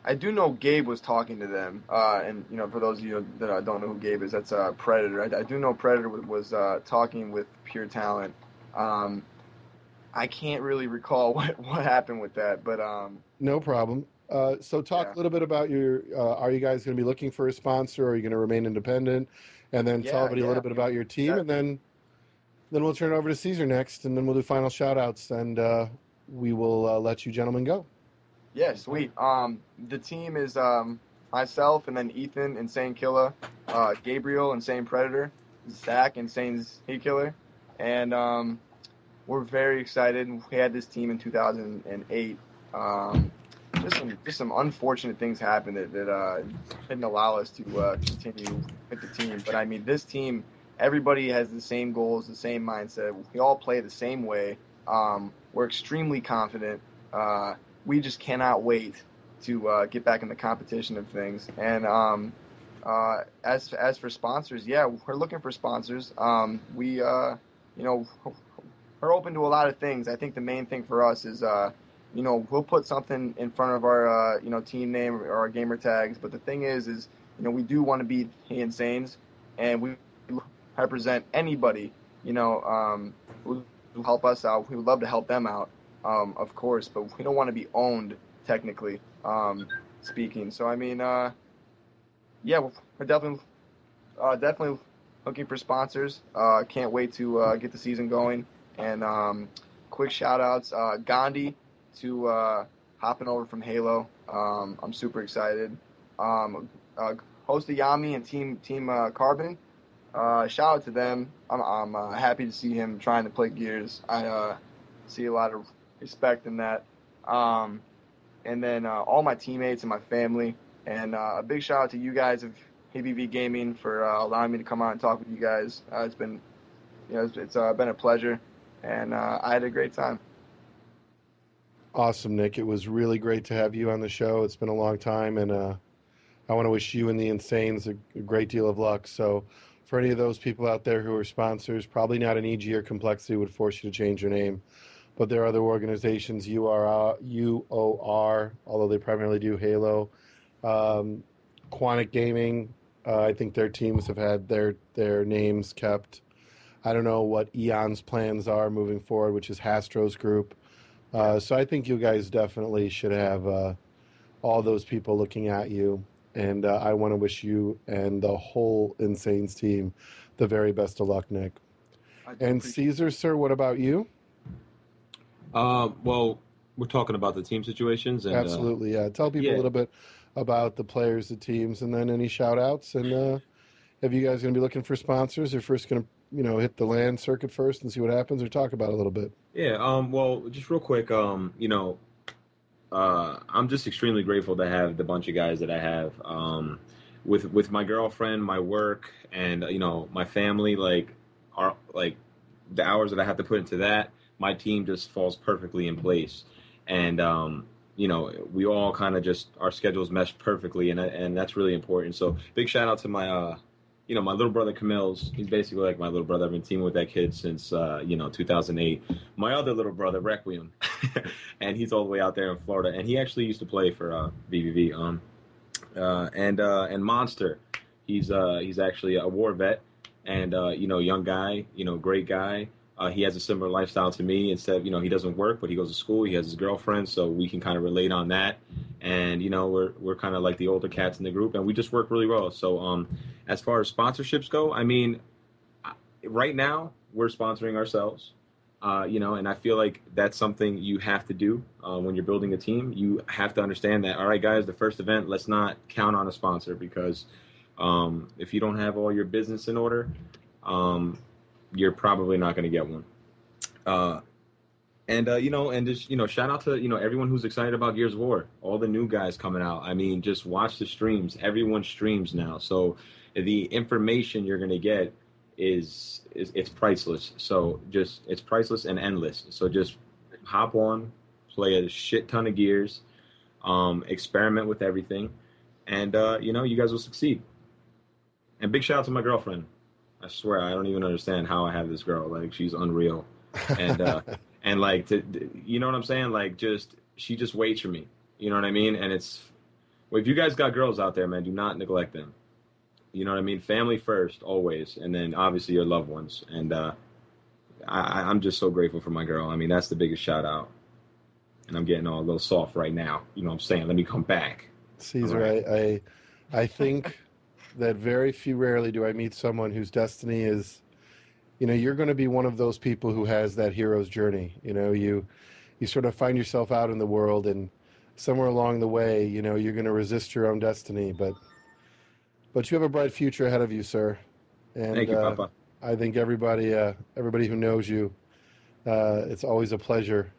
I do know Gabe was talking to them, and for those of you that don't know who Gabe is, that's Predator. I do know Predator was talking with Pure Talent. I can't really recall what happened with that, but no problem. So talk a little bit about your. Are you guys going to be looking for a sponsor, or are you going to remain independent? And then tell everybody a little bit about your team, and then we'll turn it over to Caesar next, and then we'll do final shout-outs, and we will let you gentlemen go. Yeah, sweet. The team is myself, and then Ethan, Insane Killer, Gabriel, Insane Predator, Zach, Insane Heat Killer, and we're very excited. We had this team in 2008. Just some unfortunate things happened that didn't allow us to continue with the team. But I mean, this team, everybody has the same goals, the same mindset. We all play the same way. We're extremely confident. We just cannot wait to get back in the competition of things. And as for sponsors, yeah, we're looking for sponsors. We're open to a lot of things. I think the main thing for us is, we'll put something in front of our, team name or our gamer tags. But the thing is, we do want to be the Insanes, and we represent anybody, who help us out. We would love to help them out, of course, but we don't want to be owned technically, speaking. So I mean, we're definitely looking for sponsors. Can't wait to get the season going. And quick shout outs, Gandhi to hopping over from Halo. I'm super excited. Host of Yami and Team Carbon. Shout out to them. I'm happy to see him trying to play Gears. I see a lot of respect in that. And then all my teammates and my family. And a big shout out to you guys of ABV Gaming for allowing me to come on and talk with you guys. It's been, it's been a pleasure, and I had a great time. Awesome, Nick. It was really great to have you on the show. It's been a long time, and I want to wish you and the Insanes a great deal of luck. So for any of those people out there who are sponsors, probably not an EG or Complexity would force you to change your name, but there are other organizations, UOR, although they primarily do Halo, Quantic Gaming, I think their teams have had their names kept. I don't know what Eon's plans are moving forward, which is Hastro's group. So I think you guys definitely should have all those people looking at you. And I want to wish you and the whole Insanes team the very best of luck, Nick. And Caesar, sir, what about you? Well, we're talking about the team situations. And, absolutely, yeah. Tell people a little bit about the players, the teams, and then any shout-outs. And if you guys going to be looking for sponsors, or first going to hit the land circuit first and see what happens, or talk about it a little bit? Yeah, well, just real quick, I'm just extremely grateful to have the bunch of guys that I have, with my girlfriend, my work, and my family. Like the hours that I have to put into that, my team just falls perfectly in place, and we all kind of just our schedules mesh perfectly, and that's really important. So big shout out to my my little brother he's basically like my little brother. I've been teaming with that kid since 2008. My other little brother, Requiem, and he's all the way out there in Florida, and he actually used to play for VVV. And Monster, he's actually a war vet, and young guy, great guy. He has a similar lifestyle to me. Instead, he doesn't work, but he goes to school. He has his girlfriend, so we can kind of relate on that. And we're kind of like the older cats in the group, and we just work really well. So as far as sponsorships go, I mean, right now we're sponsoring ourselves. And I feel like that's something you have to do when you're building a team. You have to understand that, all right, guys, the first event, let's not count on a sponsor, because if you don't have all your business in order, you're probably not going to get one. And just, shout out to, everyone who's excited about Gears of War, all the new guys coming out. I mean, just watch the streams. Everyone streams now. So the information you're going to get is it's priceless. So it's priceless and endless. So just hop on, play a shit ton of Gears, experiment with everything, and you guys will succeed. And big shout out to my girlfriend. I swear I don't even understand how I have this girl. Like, she's unreal, and and like you know what I'm saying? Like, she just waits for me. You know what I mean? And if you guys got girls out there, man, do not neglect them. You know what I mean? Family first, always, and then obviously your loved ones. And I'm just so grateful for my girl. I mean, that's the biggest shout out. And I'm getting all a little soft right now. You know what I'm saying? Let me come back. Caesar, Right. I think that rarely do I meet someone whose destiny is, you're going to be one of those people who has that hero's journey. You sort of find yourself out in the world, and somewhere along the way, you're going to resist your own destiny, but you have a bright future ahead of you, sir. And thank you, Papa. I think everybody who knows you, it's always a pleasure.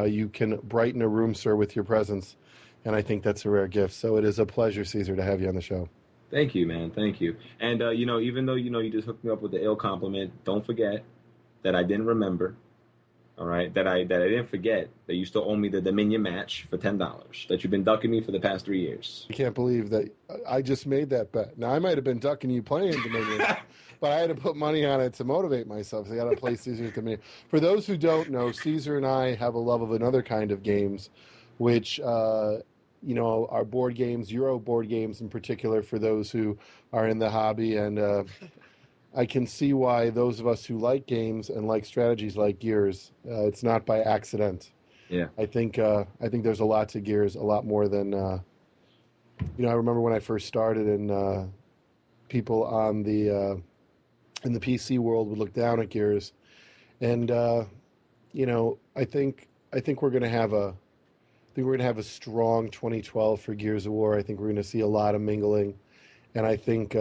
You can brighten a room, sir, with your presence, and I think that's a rare gift. So it is a pleasure, Caesar, to have you on the show. Thank you, man. Thank you. And, even though, you just hooked me up with the ill compliment, don't forget that I didn't remember, all right, that I didn't forget that you still owe me the Dominion match for $10, that you've been ducking me for the past 3 years. I can't believe that I just made that bet. Now, I might have been ducking you playing Dominion, but I had to put money on it to motivate myself. So I got to play Caesar with Dominion. For those who don't know, Caesar and I have a love of another kind of games, which our board games, Euro board games in particular, for those who are in the hobby. And I can see why those of us who like games and like strategies like Gears, it's not by accident. Yeah. I think there's a lot to Gears, a lot more than, I remember when I first started, and people on in the PC world would look down at Gears. And, I think we're going to have a strong 2012 for Gears of War. I think we're going to see a lot of mingling, and I think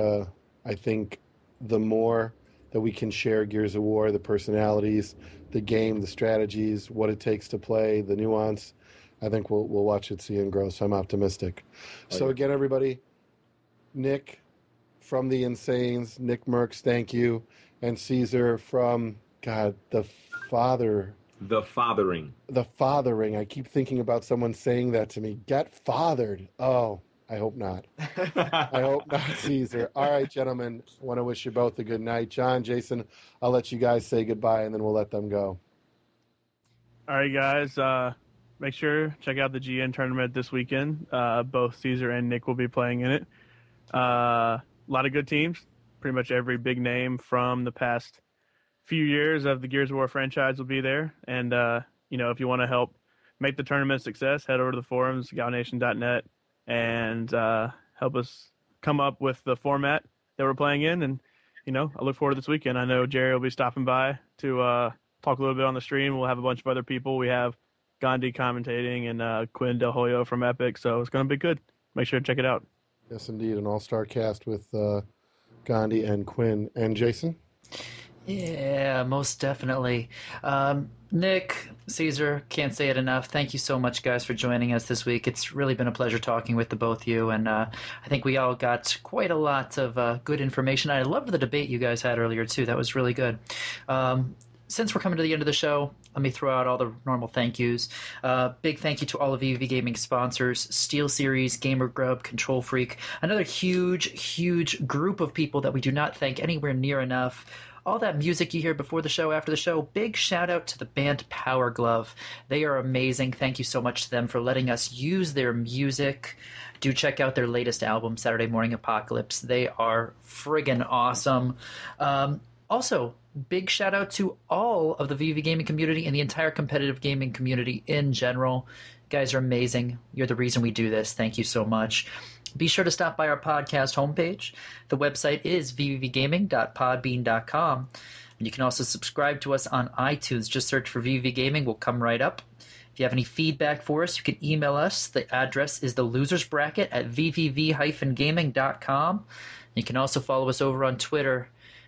the more that we can share Gears of War, the personalities, the game, the strategies, what it takes to play, the nuance, I think we'll watch it see and grow. So I'm optimistic. So again, everybody, Nick from the Insanes, Nick Mercs, thank you, and Caesar from the Father. The fathering. The fathering. I keep thinking about someone saying that to me. Get fathered. Oh, I hope not. I hope not, Caesar. All right, gentlemen. I want to wish you both a good night. John, Jason, I'll let you guys say goodbye, and then we'll let them go. All right, guys. Make sure check out the GN tournament this weekend. Both Caesar and Nick will be playing in it. A lot of good teams. Pretty much every big name from the past few years of the Gears of War franchise will be there. And, if you want to help make the tournament a success, head over to the forums, galnation.net, and help us come up with the format that we're playing in. And, I look forward to this weekend. I know Jerry will be stopping by to talk a little bit on the stream. We'll have a bunch of other people. We have Gandhi commentating and Quinn Del Hoyo from Epic. So it's going to be good. Make sure to check it out. Yes, indeed. An all-star cast with Gandhi and Quinn. And Jason? Yeah, most definitely. Nick, Caesar, can't say it enough. Thank you so much, guys, for joining us this week. It's really been a pleasure talking with the both of you, and I think we all got quite a lot of good information. I loved the debate you guys had earlier, too. That was really good. since we're coming to the end of the show, let me throw out all the normal thank yous. Big thank you to all of VV Gaming sponsors, SteelSeries, Gamer Grub, Control Freak, another huge group of people that we do not thank anywhere near enough. All that music you hear before the show, after the show, big shout out to the band Power Glove. They are amazing. Thank you so much to them for letting us use their music. Do check out their latest album, Saturday Morning Apocalypse. They are friggin' awesome. Also, big shout out to all of the VV Gaming community and the entire competitive gaming community in general. You guys are amazing. You're the reason we do this. Thank you so much. Be sure to stop by our podcast homepage. The website is vvgaming.podbean.com. And you can also subscribe to us on iTunes. Just search for VV Gaming. We'll come right up. If you have any feedback for us, you can email us. The address is thelosersbracket@vvv-gaming.com. You can also follow us over on Twitter.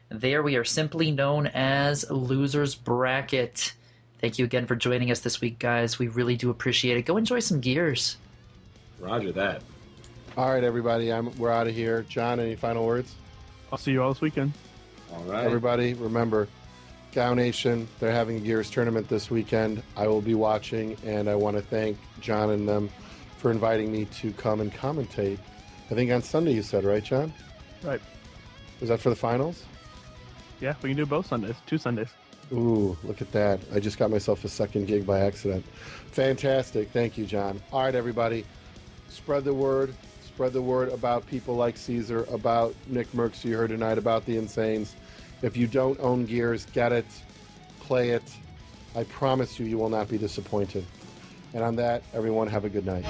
There we are simply known as Losers Bracket. Thank you again for joining us this week, guys. We really do appreciate it. Go enjoy some Gears. Roger that. All right, everybody, we're out of here. John, any final words? I'll see you all this weekend. All right. Everybody, remember, Gow Nation, they're having a Gears tournament this weekend. I will be watching, and I want to thank John and them for inviting me to come and commentate. I think on Sunday you said, right, John? Right. Was that for the finals? Yeah, we can do both Sundays. 2 Sundays. Ooh, look at that. I just got myself a second gig by accident. Fantastic. Thank you, John. All right, everybody. Spread the word. Spread the word about people like Caesar, about Nick Mercs you heard tonight, about the Insanes. If you don't own Gears, get it. Play it. I promise you, you will not be disappointed. And on that, everyone, have a good night.